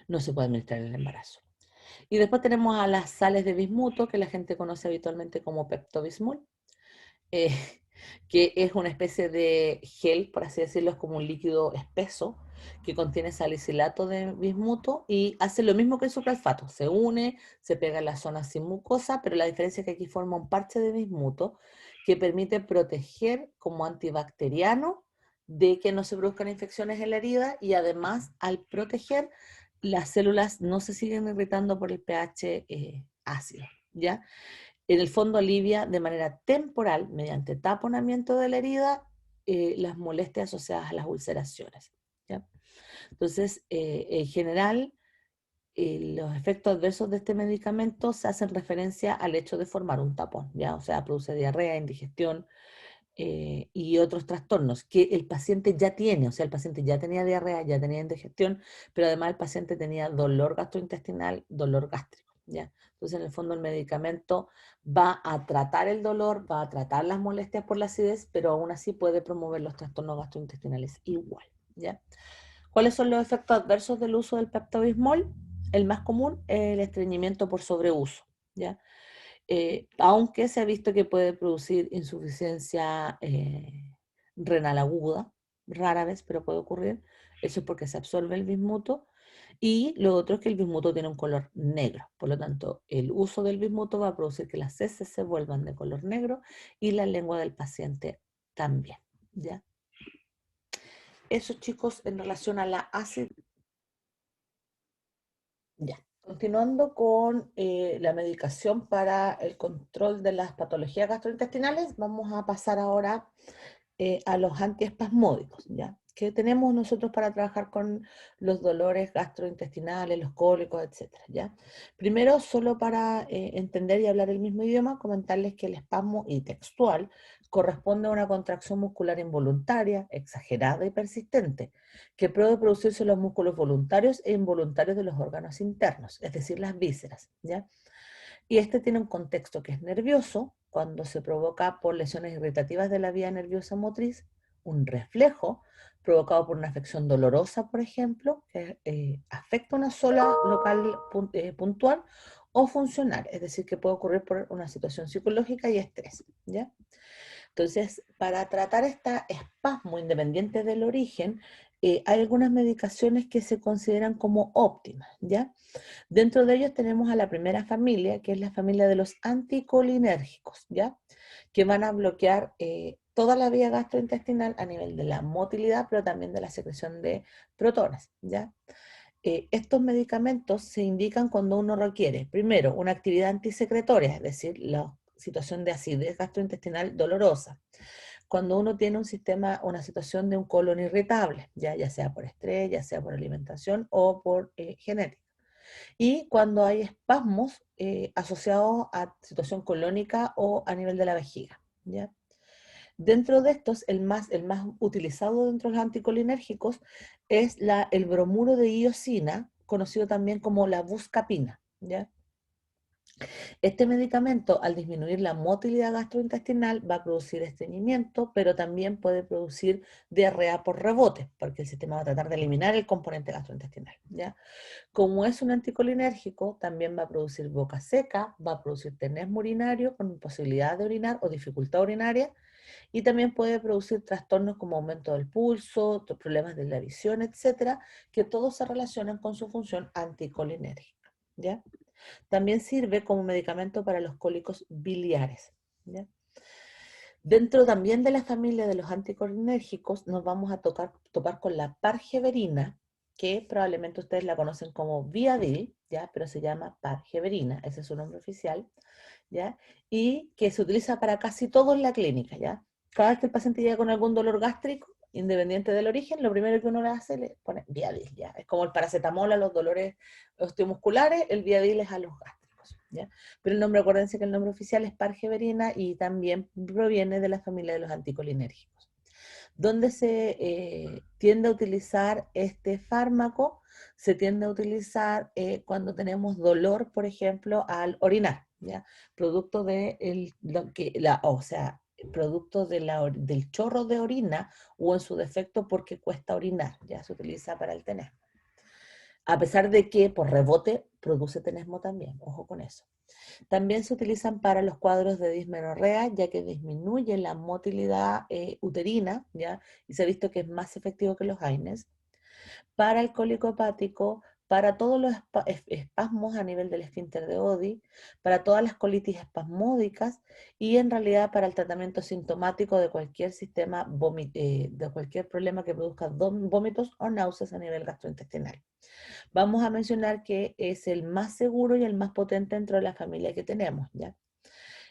No se puede administrar en el embarazo. Y después tenemos a las sales de bismuto, que la gente conoce habitualmente como Pepto-Bismol, eh, que es una especie de gel, por así decirlo, es como un líquido espeso que contiene salicilato de bismuto y hace lo mismo que el sucralfato, se une, se pega en la zona sin mucosa, pero la diferencia es que aquí forma un parche de bismuto que permite proteger como antibacteriano de que no se produzcan infecciones en la herida, y además al proteger las células no se siguen irritando por el pH ácido, ¿ya? En el fondo alivia de manera temporal, mediante taponamiento de la herida, las molestias asociadas a las ulceraciones, ¿ya? Entonces, en general, los efectos adversos de este medicamento se hacen referencia al hecho de formar un tapón, ¿ya? O sea, produce diarrea, indigestión, y otros trastornos que el paciente ya tiene. O sea, el paciente ya tenía diarrea, ya tenía indigestión, pero además el paciente tenía dolor gastrointestinal, dolor gástrico, ¿ya? Entonces, en el fondo, el medicamento va a tratar el dolor, va a tratar las molestias por la acidez, pero aún así puede promover los trastornos gastrointestinales igual, ¿ya? ¿Cuáles son los efectos adversos del uso del Pepto-Bismol? El más común es el estreñimiento por sobreuso, ¿ya? Aunque se ha visto que puede producir insuficiencia renal aguda, rara vez, pero puede ocurrir. Eso es porque se absorbe el bismuto. Y lo otro es que el bismuto tiene un color negro. Por lo tanto, el uso del bismuto va a producir que las heces se vuelvan de color negro y la lengua del paciente también, ¿ya? Eso, chicos, en relación a la acidez. Ya. Continuando con la medicación para el control de las patologías gastrointestinales, vamos a pasar ahora a los antiespasmódicos, ¿ya? Que tenemos nosotros para trabajar con los dolores gastrointestinales, los cólicos, etcétera, ¿ya? Primero, solo para entender y hablar el mismo idioma, comentarles que el espasmo y textual corresponde a una contracción muscular involuntaria, exagerada y persistente, que puede producirse en los músculos voluntarios e involuntarios de los órganos internos, es decir, las vísceras, ¿ya? Y este tiene un contexto que es nervioso, cuando se provoca por lesiones irritativas de la vía nerviosa motriz, un reflejo provocado por una afección dolorosa, por ejemplo, que afecta una sola local puntual, o funcional, es decir, que puede ocurrir por una situación psicológica y estrés, ¿ya? Entonces, para tratar este espasmo independiente del origen, hay algunas medicaciones que se consideran como óptimas, ¿ya? Dentro de ellos tenemos a la primera familia, que es la familia de los anticolinérgicos, ¿ya? Que van a bloquear toda la vía gastrointestinal a nivel de la motilidad, pero también de la secreción de protones, ¿ya? Estos medicamentos se indican cuando uno requiere, primero, una actividad antisecretoria, es decir, la situación de acidez gastrointestinal dolorosa. Cuando uno tiene un sistema, una situación de un colon irritable, ya sea por estrés, ya sea por alimentación o por genética. Y cuando hay espasmos asociados a situación colónica o a nivel de la vejiga, ¿ya? Dentro de estos, el más utilizado dentro de los anticolinérgicos es el bromuro de iosina, conocido también como la buscapina, ¿ya? Este medicamento, al disminuir la motilidad gastrointestinal, va a producir estreñimiento, pero también puede producir diarrea por rebote, porque el sistema va a tratar de eliminar el componente gastrointestinal, ¿ya? Como es un anticolinérgico, también va a producir boca seca, va a producir tenesmo urinario con imposibilidad de orinar o dificultad urinaria, y también puede producir trastornos como aumento del pulso, problemas de la visión, etcétera, que todos se relacionan con su función anticolinérgica, ¿ya? También sirve como medicamento para los cólicos biliares, ¿ya? Dentro también de la familia de los anticolinérgicos nos vamos a topar con la pargeverina, que probablemente ustedes la conocen como Viadil, ¿ya? Pero se llama pargeverina, ese es su nombre oficial, ¿ya? Y que se utiliza para casi todo en la clínica, ¿ya? Cada vez que el paciente llega con algún dolor gástrico, independiente del origen, lo primero que uno le hace, le pone Viadil, ¿ya? Es como el paracetamol a los dolores osteomusculares, el Viadil es a los gástricos, ¿ya? Pero el nombre, acuérdense que el nombre oficial es pargeverina y también proviene de la familia de los anticolinérgicos. ¿Dónde se tiende a utilizar este fármaco? Se tiende a utilizar cuando tenemos dolor, por ejemplo, al orinar, ¿ya? Producto de o sea, producto del chorro de orina o en su defecto porque cuesta orinar, ya se utiliza para el tenesmo. A pesar de que por rebote produce tenesmo también, ojo con eso. También se utilizan para los cuadros de dismenorrea, ya que disminuye la motilidad uterina, ¿ya? Y se ha visto que es más efectivo que los AINES. Para el cólico hepático, para todos los espasmos a nivel del esfínter de Oddi, para todas las colitis espasmódicas y en realidad para el tratamiento sintomático de cualquier de cualquier problema que produzca vómitos o náuseas a nivel gastrointestinal. Vamos a mencionar que es el más seguro y el más potente dentro de la familia que tenemos, ¿ya?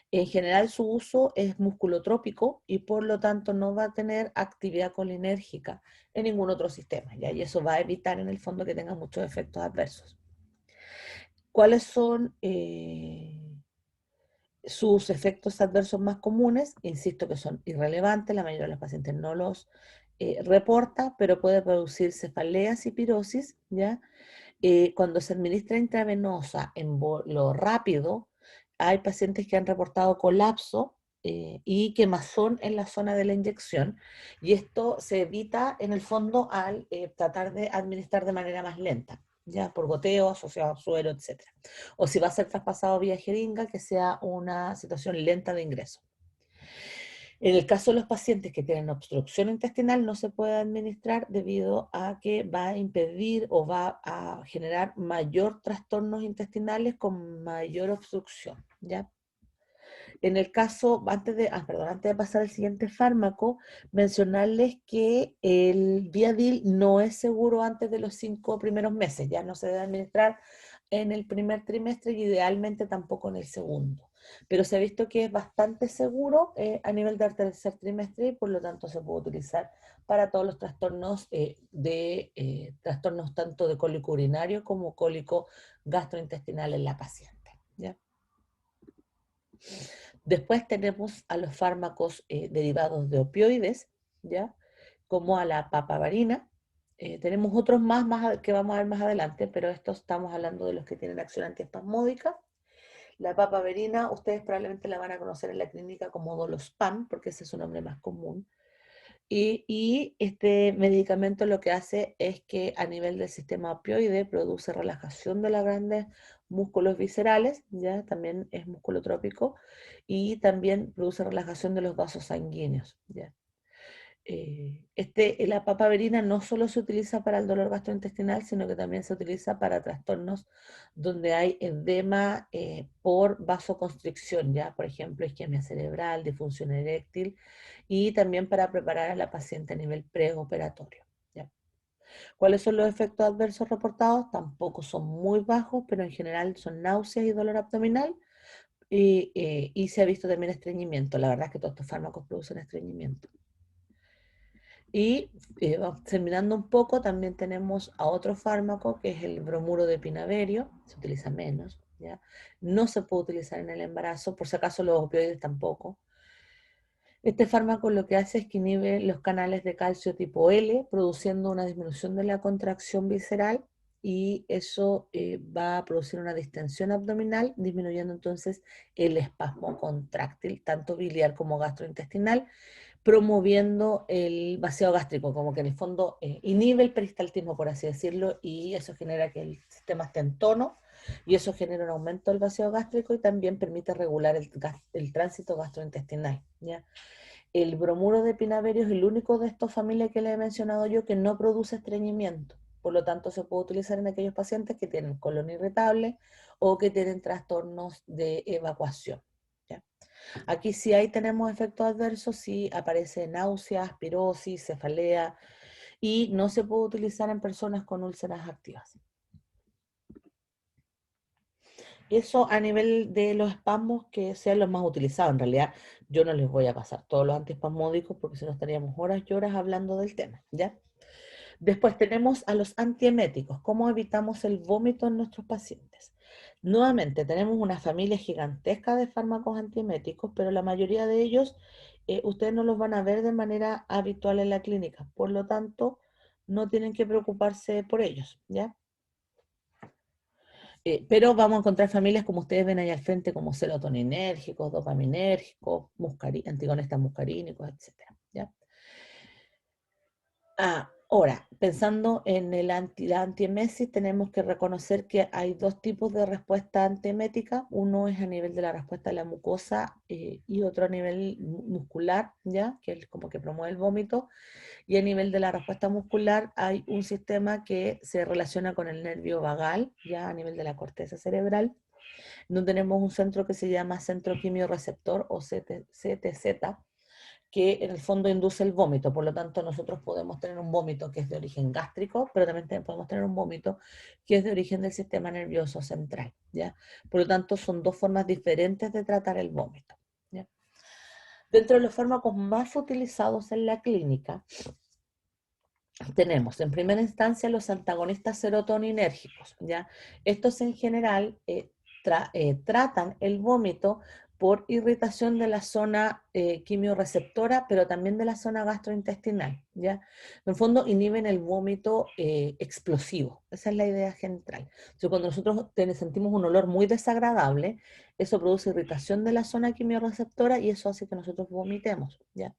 En general su uso es musculotrópico y por lo tanto no va a tener actividad colinérgica en ningún otro sistema, ¿ya? Y eso va a evitar en el fondo que tenga muchos efectos adversos. ¿Cuáles son sus efectos adversos más comunes? Insisto que son irrelevantes, la mayoría de los pacientes no los reporta, pero puede producir cefaleas y pirosis, ¿ya? Cuando se administra intravenosa en lo rápido, hay pacientes que han reportado colapso y quemazón en la zona de la inyección, y esto se evita en el fondo al tratar de administrar de manera más lenta, ya por goteo asociado a suero, etc. O si va a ser traspasado vía jeringa, que sea una situación lenta de ingreso. En el caso de los pacientes que tienen obstrucción intestinal, no se puede administrar debido a que va a impedir o va a generar mayor trastornos intestinales con mayor obstrucción, ¿ya? En el caso, antes de pasar al siguiente fármaco, mencionarles que el Viadil no es seguro antes de los 5 primeros meses, ya no se debe administrar en el primer trimestre y idealmente tampoco en el segundo. Pero se ha visto que es bastante seguro a nivel del tercer trimestre y por lo tanto se puede utilizar para todos los trastornos trastornos tanto de cólico urinario como cólico gastrointestinal en la paciente, ¿ya? Después tenemos a los fármacos derivados de opioides, ¿ya? Como a la papaverina. Tenemos otros más que vamos a ver más adelante, pero estos estamos hablando de los que tienen acción antiespasmódica. La papaverina, ustedes probablemente la van a conocer en la clínica como Dolospan, porque ese es su nombre más común. Y este medicamento lo que hace es que a nivel del sistema opioide produce relajación de los grandes músculos viscerales, ya también es musculotrópico, y también produce relajación de los vasos sanguíneos, ya. La papaverina no solo se utiliza para el dolor gastrointestinal, sino que también se utiliza para trastornos donde hay edema por vasoconstricción, ya, por ejemplo, isquemia cerebral, disfunción eréctil, y también para preparar a la paciente a nivel preoperatorio, ¿ya? ¿Cuáles son los efectos adversos reportados? Tampoco son muy bajos, pero en general son náuseas y dolor abdominal, y se ha visto también estreñimiento. La verdad es que todos estos fármacos producen estreñimiento. Y terminando un poco, también tenemos a otro fármaco que es el bromuro de pinaverio, se utiliza menos, ¿ya? No se puede utilizar en el embarazo, por si acaso los opioides tampoco. Este fármaco lo que hace es que inhibe los canales de calcio tipo L, produciendo una disminución de la contracción visceral y eso va a producir una distensión abdominal, disminuyendo entonces el espasmo contráctil, tanto biliar como gastrointestinal, promoviendo el vaciado gástrico, como que en el fondo inhibe el peristaltismo, por así decirlo, y eso genera que el sistema esté en tono, y eso genera un aumento del vaciado gástrico y también permite regular el tránsito gastrointestinal, ¿ya? El bromuro de pinaverio es el único de estas familias que le he mencionado yo que no produce estreñimiento. Por lo tanto, se puede utilizar en aquellos pacientes que tienen colon irritable o que tienen trastornos de evacuación. ¿Ya? Aquí sí ahí tenemos efectos adversos, sí aparece náusea, aspirosis, cefalea y no se puede utilizar en personas con úlceras activas. Eso a nivel de los espasmos que sean los más utilizados. En realidad, yo no les voy a pasar todos los antiespasmódicos porque si no estaríamos horas y horas hablando del tema, ¿ya? Después tenemos a los antieméticos. ¿Cómo evitamos el vómito en nuestros pacientes? Nuevamente, tenemos una familia gigantesca de fármacos antieméticos, pero la mayoría de ellos ustedes no los van a ver de manera habitual en la clínica. Por lo tanto, no tienen que preocuparse por ellos, ¿ya? Pero vamos a encontrar familias como ustedes ven ahí al frente, como serotoninérgicos, dopaminérgicos, antagonistas muscarínicos, etcétera, ¿ya? Ahora, pensando en la antiemesis, tenemos que reconocer que hay dos tipos de respuesta antiemética. Uno es a nivel de la respuesta de la mucosa y otro a nivel muscular, ¿ya? Que es como que promueve el vómito. Y a nivel de la respuesta muscular hay un sistema que se relaciona con el nervio vagal, ya a nivel de la corteza cerebral, donde tenemos un centro que se llama centro quimiorreceptor o CTZ, que en el fondo induce el vómito. Por lo tanto, nosotros podemos tener un vómito que es de origen gástrico, pero también podemos tener un vómito que es de origen del sistema nervioso central, ¿ya? Por lo tanto, son dos formas diferentes de tratar el vómito, ¿ya? Dentro de los fármacos más utilizados en la clínica, tenemos en primera instancia los antagonistas serotoninérgicos, ¿ya? Estos en general tratan el vómito por irritación de la zona quimiorreceptora, pero también de la zona gastrointestinal, ¿ya? En el fondo inhiben el vómito explosivo, esa es la idea central. Entonces, cuando nosotros sentimos un olor muy desagradable, eso produce irritación de la zona quimiorreceptora y eso hace que nosotros vomitemos, ¿ya?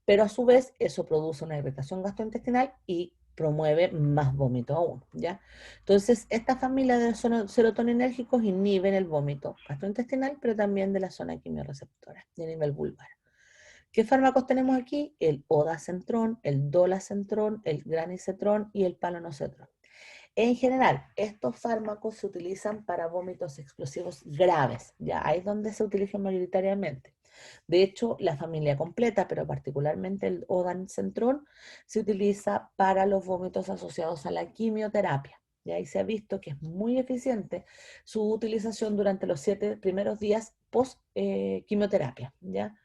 Pero a su vez eso produce una irritación gastrointestinal y promueve más vómito aún, ¿ya? Entonces, esta familia de serotoninérgicos inhiben el vómito gastrointestinal, pero también de la zona quimiorreceptora y a nivel vulvar. ¿Qué fármacos tenemos aquí? El odacentrón, el dolacentrón, el granicetrón y el palonocetrón. En general, estos fármacos se utilizan para vómitos explosivos graves, ya ahí es donde se utilizan mayoritariamente. De hecho, la familia completa, pero particularmente el odancentrón, se utiliza para los vómitos asociados a la quimioterapia. Y ahí se ha visto que es muy eficiente su utilización durante los 7 primeros días post quimioterapia, ¿ya?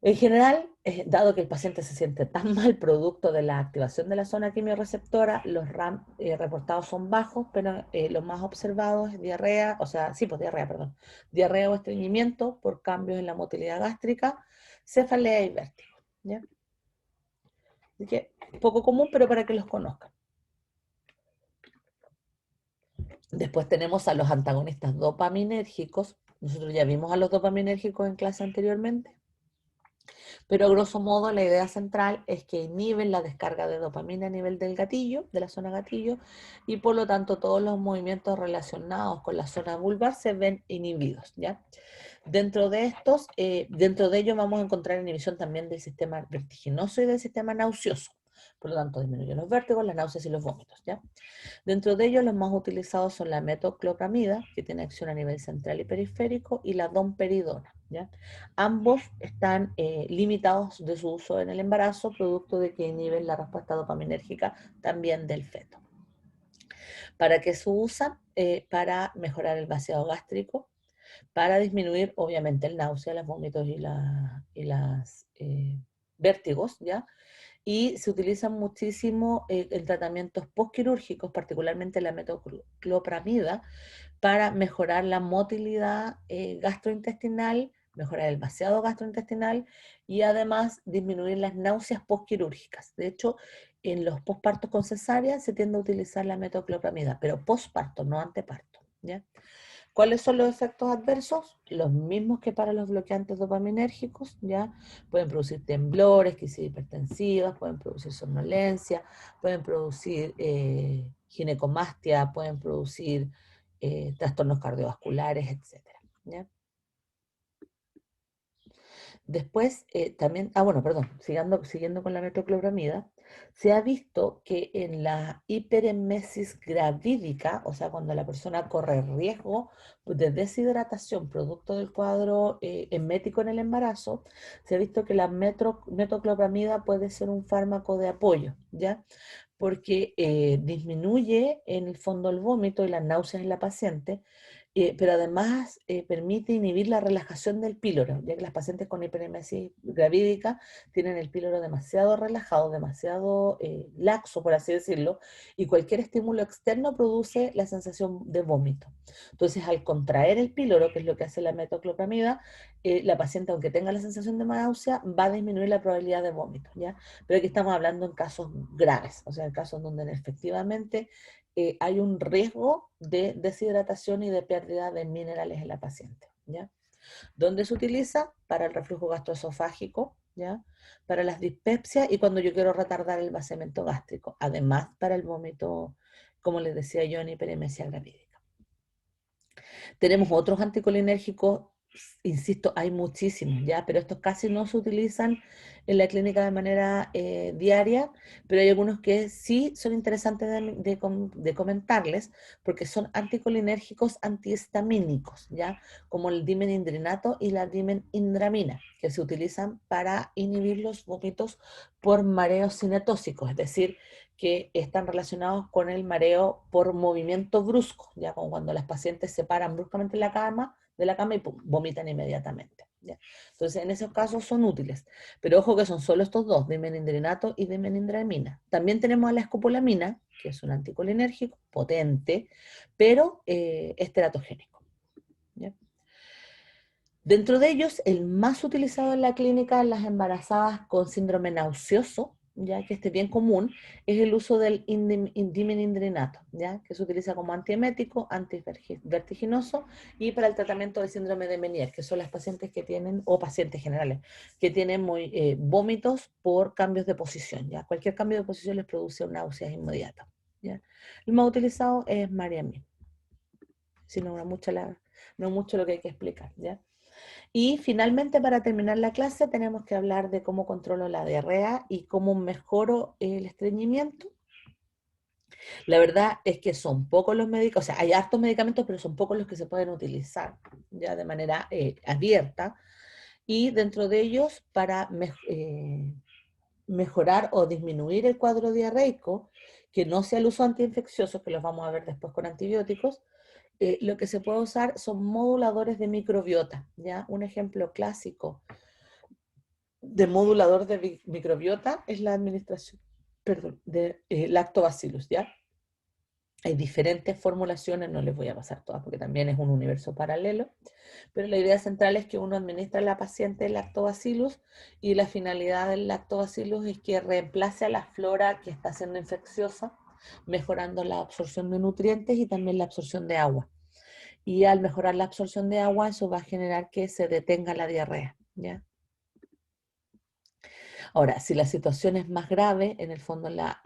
En general, dado que el paciente se siente tan mal producto de la activación de la zona quimiorreceptora, los RAM reportados son bajos, pero los más observados es diarrea, o sea, sí, pues diarrea, perdón, diarrea o estreñimiento por cambios en la motilidad gástrica, cefalea y vértigo, ¿ya? Así que poco común, pero para que los conozcan. Después tenemos a los antagonistas dopaminérgicos. Nosotros ya vimos a los dopaminérgicos en clase anteriormente. Pero a grosso modo la idea central es que inhiben la descarga de dopamina a nivel del gatillo, de la zona gatillo, y por lo tanto todos los movimientos relacionados con la zona vulvar se ven inhibidos, ¿ya? Dentro de estos, dentro de ellos vamos a encontrar inhibición también del sistema vertiginoso y del sistema nauseoso. Por lo tanto, disminuyen los vértigos, las náuseas y los vómitos, ¿ya? Dentro de ellos, los más utilizados son la metoclopramida, que tiene acción a nivel central y periférico, y la domperidona, ¿ya? Ambos están limitados de su uso en el embarazo, producto de que inhiben la respuesta dopaminérgica también del feto. ¿Para qué se usan? Para mejorar el vaciado gástrico, para disminuir, obviamente, el náusea, los vómitos y las vértigos, ¿ya? Y se utilizan muchísimo en tratamientos postquirúrgicos, particularmente la metoclopramida, para mejorar la motilidad gastrointestinal, mejorar el vaciado gastrointestinal y además disminuir las náuseas postquirúrgicas. De hecho, en los pospartos con cesárea se tiende a utilizar la metoclopramida, pero posparto, no anteparto, ¿ya? ¿Cuáles son los efectos adversos? Los mismos que para los bloqueantes dopaminérgicos, ¿ya? Pueden producir temblores, crisis hipertensivas, pueden producir somnolencia, pueden producir ginecomastia, pueden producir trastornos cardiovasculares, etcétera, ¿ya? Después, también, bueno, perdón, siguiendo con la metoclopramida, se ha visto que en la hiperemesis gravídica, o sea, cuando la persona corre riesgo de deshidratación producto del cuadro emético en el embarazo, se ha visto que la metoclopramida puede ser un fármaco de apoyo, ¿ya? Porque disminuye en el fondo el vómito y las náuseas en la paciente, pero además permite inhibir la relajación del píloro, ya que las pacientes con hiperemesis gravídica tienen el píloro demasiado relajado, demasiado laxo, por así decirlo, y cualquier estímulo externo produce la sensación de vómito. Entonces, al contraer el píloro, que es lo que hace la metoclopramida, la paciente, aunque tenga la sensación de náusea, va a disminuir la probabilidad de vómito, ¿ya? Pero aquí estamos hablando en casos graves, o sea, en casos donde efectivamente hay un riesgo de deshidratación y de pérdida de minerales en la paciente, ¿ya? ¿Dónde se utiliza? Para el reflujo gastroesofágico, ¿ya? Para las dispepsias y cuando yo quiero retardar el vaciamiento gástrico, además para el vómito, como les decía yo, en hiperemesia gravídica. Tenemos otros anticolinérgicos, insisto, hay muchísimos, ¿ya? Pero estos casi no se utilizan en la clínica de manera diaria, pero hay algunos que sí son interesantes de comentarles, porque son anticolinérgicos antihistamínicos, ¿ya? Como el dimenindrinato y la dimendramina, que se utilizan para inhibir los vómitos por mareos cinetóxicos, es decir, que están relacionados con el mareo por movimiento brusco, ya como cuando las pacientes se paran bruscamente de la cama y pum, vomitan inmediatamente. ¿Ya? Entonces, en esos casos son útiles. Pero ojo que son solo estos dos, dimenindrinato y dimenindramina. También tenemos a la escopolamina, que es un anticolinérgico potente, pero es teratogénico. ¿Ya? Dentro de ellos, el más utilizado en la clínica en las embarazadas con síndrome nauseoso, ya que este bien común, es el uso del dimenindrinato, ya que se utiliza como antiemético, antivertiginoso y para el tratamiento del síndrome de Meniere, que son las pacientes que tienen, o pacientes generales, que tienen vómitos por cambios de posición, ya cualquier cambio de posición les produce náuseas inmediatas, ya. El más utilizado es Mariamín, si no, no mucho lo que hay que explicar, ya. Y finalmente, para terminar la clase, tenemos que hablar de cómo controlo la diarrea y cómo mejoro el estreñimiento. La verdad es que son pocos los medicamentos, o sea, hay hartos medicamentos, pero son pocos los que se pueden utilizar ya de manera abierta. Y dentro de ellos, para mejorar o disminuir el cuadro diarreico, que no sea el uso antiinfeccioso, que los vamos a ver después con antibióticos, lo que se puede usar son moduladores de microbiota, ¿ya? Un ejemplo clásico de modulador de microbiota es la administración, perdón, de lactobacillus, ¿ya? Hay diferentes formulaciones, no les voy a pasar todas porque también es un universo paralelo, pero la idea central es que uno administra a la paciente el lactobacillus y la finalidad del lactobacillus es que reemplace a la flora que está siendo infecciosa, mejorando la absorción de nutrientes y también la absorción de agua. Y al mejorar la absorción de agua, eso va a generar que se detenga la diarrea, ¿ya? Ahora, si la situación es más grave, en el fondo la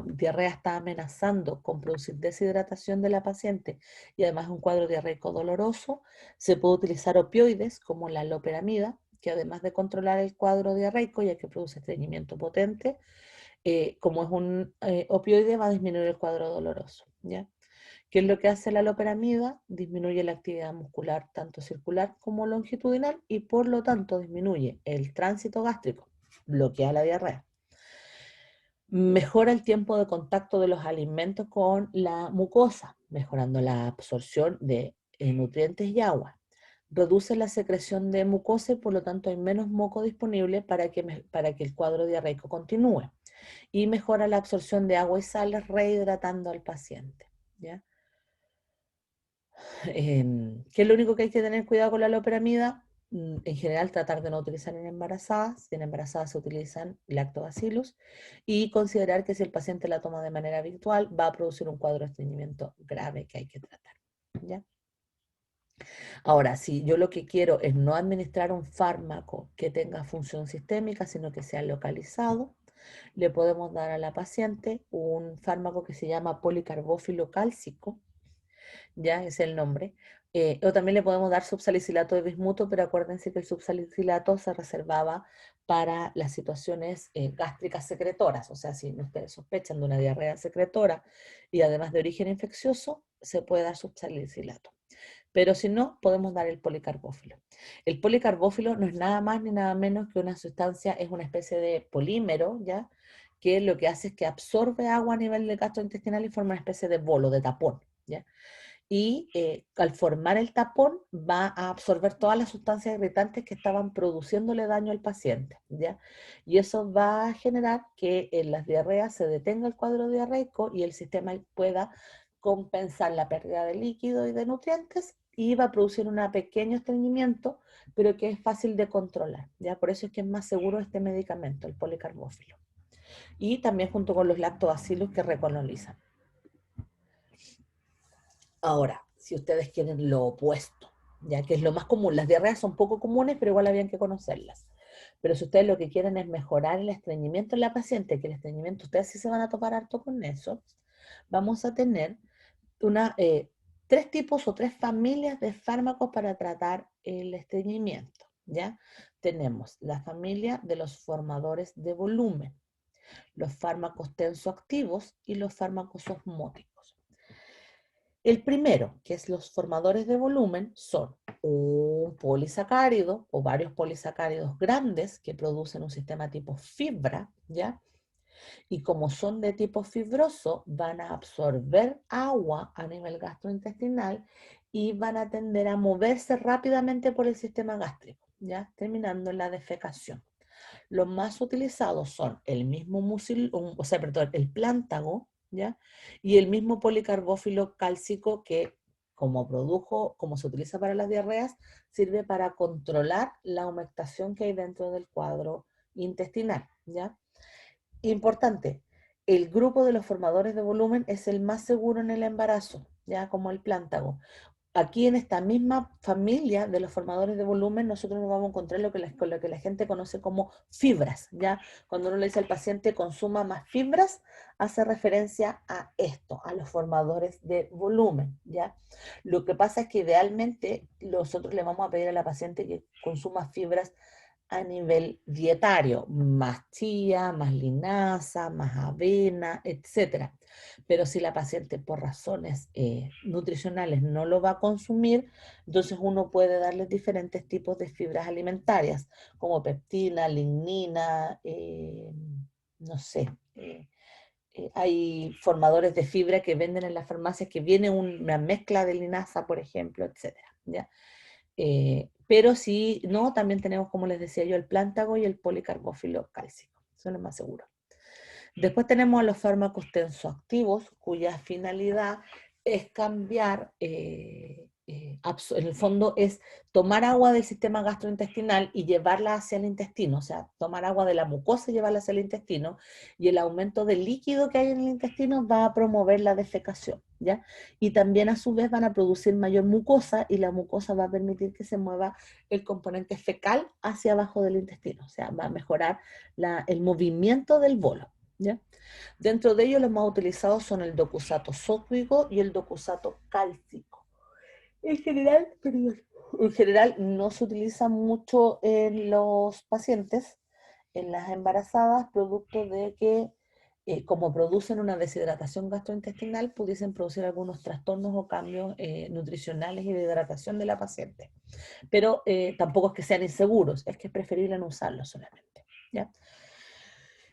diarrea está amenazando con producir deshidratación de la paciente y además un cuadro diarreico doloroso, se puede utilizar opioides como la loperamida, que además de controlar el cuadro diarreico, ya que produce estreñimiento potente, como es un opioide, va a disminuir el cuadro doloroso, ¿ya? ¿Qué es lo que hace la loperamida? Disminuye la actividad muscular tanto circular como longitudinal y por lo tanto disminuye el tránsito gástrico, bloquea la diarrea. Mejora el tiempo de contacto de los alimentos con la mucosa, mejorando la absorción de nutrientes y agua. Reduce la secreción de mucosa y por lo tanto hay menos moco disponible para que el cuadro diarreico continúe. Y mejora la absorción de agua y sales rehidratando al paciente, ¿ya? ¿Qué es lo único que hay que tener cuidado con la loperamida? en general tratar de no utilizar en embarazadas. Si en embarazadas se utilizan lactobacillus, y considerar que si el paciente la toma de manera habitual va a producir un cuadro de estreñimiento grave que hay que tratar, ¿ya? Ahora, si yo lo que quiero es no administrar un fármaco que tenga función sistémica, sino que sea localizado, le podemos dar a la paciente un fármaco que se llama policarbófilo cálcico, ya es el nombre. O también le podemos dar subsalicilato de bismuto, pero acuérdense que el subsalicilato se reservaba para las situaciones gástricas secretoras, o sea, si ustedes sospechan de una diarrea secretora y además de origen infeccioso, se puede dar subsalicilato. Pero si no, podemos dar el policarbófilo. El policarbófilo no es nada más ni nada menos que una sustancia, es una especie de polímero, ¿ya? Que lo que hace es que absorbe agua a nivel del gastrointestinal y forma una especie de bolo, de tapón, ¿ya? Y al formar el tapón va a absorber todas las sustancias irritantes que estaban produciéndole daño al paciente, ¿ya? Y eso va a generar que en las diarreas se detenga el cuadro diarreico y el sistema pueda compensar la pérdida de líquido y de nutrientes, y va a producir un pequeño estreñimiento, pero que es fácil de controlar, ¿ya? Por eso es que es más seguro este medicamento, el policarbófilo. Y también junto con los lactobacillus que recolonizan. Ahora, si ustedes quieren lo opuesto, ya que es lo más común, las diarreas son poco comunes, pero igual habían que conocerlas. Pero si ustedes lo que quieren es mejorar el estreñimiento en la paciente, que el estreñimiento, ustedes sí se van a topar harto con eso, vamos a tener una, tres tipos o tres familias de fármacos para tratar el estreñimiento, ¿ya? Tenemos la familia de los formadores de volumen, los fármacos tensoactivos y los fármacos osmóticos. El primero, que es los formadores de volumen, son un polisacárido o varios polisacáridos grandes que producen un sistema tipo fibra, ¿ya? Y como son de tipo fibroso, van a absorber agua a nivel gastrointestinal y van a tender a moverse rápidamente por el sistema gástrico, ¿ya? Terminando en la defecación. Los más utilizados son el mismo el plántago, ¿ya? Y el mismo policarbófilo cálcico que, como se utiliza para las diarreas, sirve para controlar la humectación que hay dentro del cuadro intestinal, ¿ya? Importante, el grupo de los formadores de volumen es el más seguro en el embarazo, ya como el plántago. Aquí en esta misma familia de los formadores de volumen, nosotros nos vamos a encontrar con lo que la gente conoce como fibras, ¿ya? Cuando uno le dice al paciente consuma más fibras, hace referencia a esto, a los formadores de volumen, ¿ya? Lo que pasa es que idealmente nosotros le vamos a pedir a la paciente que consuma fibras a nivel dietario, más chía, más linaza, más avena, etcétera. Pero si la paciente por razones nutricionales no lo va a consumir, entonces uno puede darle diferentes tipos de fibras alimentarias, como peptina, lignina, no sé. Hay formadores de fibra que venden en las farmacias que viene una mezcla de linaza, por ejemplo, etcétera, ¿ya? Pero si no, también tenemos, como les decía yo, el plántago y el policarbófilo cálcico, son los más seguros. Después tenemos a los fármacos tensoactivos, cuya finalidad es cambiar, en el fondo es tomar agua del sistema gastrointestinal y llevarla hacia el intestino, o sea, tomar agua de la mucosa y llevarla hacia el intestino, y el aumento del líquido que hay en el intestino va a promover la defecación, ¿ya? Y también a su vez van a producir mayor mucosa, y la mucosa va a permitir que se mueva el componente fecal hacia abajo del intestino, o sea, va a mejorar el movimiento del bolo, ¿ya? Dentro de ellos los más utilizados son el docusato sódico y el docusato cálcico. En general no se utiliza mucho en los pacientes, en las embarazadas, producto de que como producen una deshidratación gastrointestinal, pudiesen producir algunos trastornos o cambios nutricionales y de hidratación de la paciente. Pero tampoco es que sean inseguros, es que es preferible no usarlos solamente, ¿ya?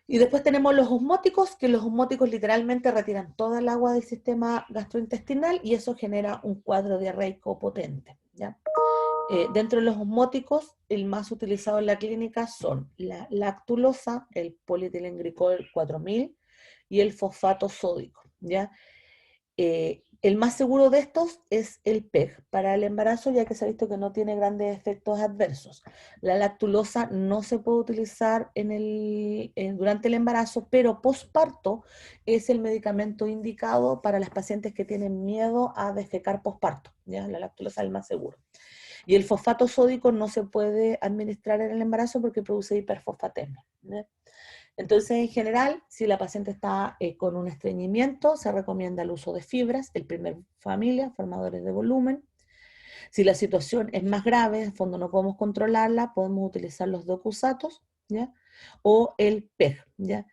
Y después tenemos los osmóticos, que los osmóticos literalmente retiran toda el agua del sistema gastrointestinal y eso genera un cuadro diarreico potente, ¿ya? Dentro de los osmóticos, el más utilizado en la clínica son la lactulosa, el polietilenglicol 4000 y el fosfato sódico, ¿ya? El más seguro de estos es el PEG para el embarazo, ya que se ha visto que no tiene grandes efectos adversos. La lactulosa no se puede utilizar durante el embarazo, pero posparto es el medicamento indicado para las pacientes que tienen miedo a defecar posparto. ¿Ya? La lactulosa es el más seguro. Y el fosfato sódico no se puede administrar en el embarazo porque produce hiperfosfatemia. ¿Ya? Entonces, en general, si la paciente está con un estreñimiento, se recomienda el uso de fibras, el primer familia, formadores de volumen. Si la situación es más grave, en fondo no podemos controlarla, podemos utilizar los docusatos, ¿ya? O el PEG, ¿ya?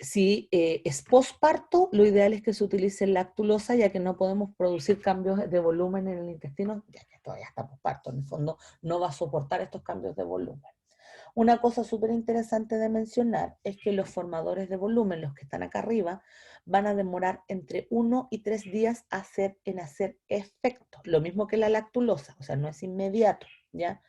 Si es posparto, lo ideal es que se utilice lactulosa, ya que no podemos producir cambios de volumen en el intestino, ya que todavía está posparto, en el fondo no va a soportar estos cambios de volumen. Una cosa súper interesante de mencionar es que los formadores de volumen, los que están acá arriba, van a demorar entre 1 y 3 días en hacer efecto. Lo mismo que la lactulosa, o sea, no es inmediato, ¿ya?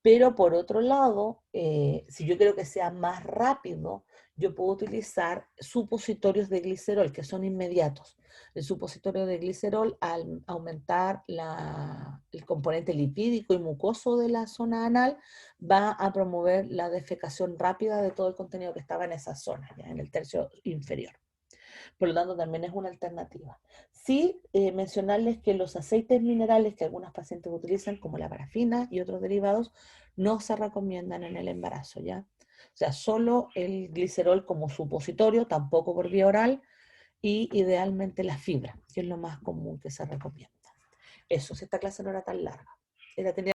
Pero por otro lado, si yo quiero que sea más rápido, yo puedo utilizar supositorios de glicerol que son inmediatos. El supositorio de glicerol, al aumentar el componente lipídico y mucoso de la zona anal, va a promover la defecación rápida de todo el contenido que estaba en esa zona, ¿ya? En el tercio inferior. Por lo tanto, también es una alternativa. Sí, mencionarles que los aceites minerales que algunas pacientes utilizan, como la parafina y otros derivados, no se recomiendan en el embarazo, ¿ya? O sea, solo el glicerol como supositorio, tampoco por vía oral, y idealmente la fibra, que es lo más común que se recomienda. Eso, si esta clase no era tan larga. Tenía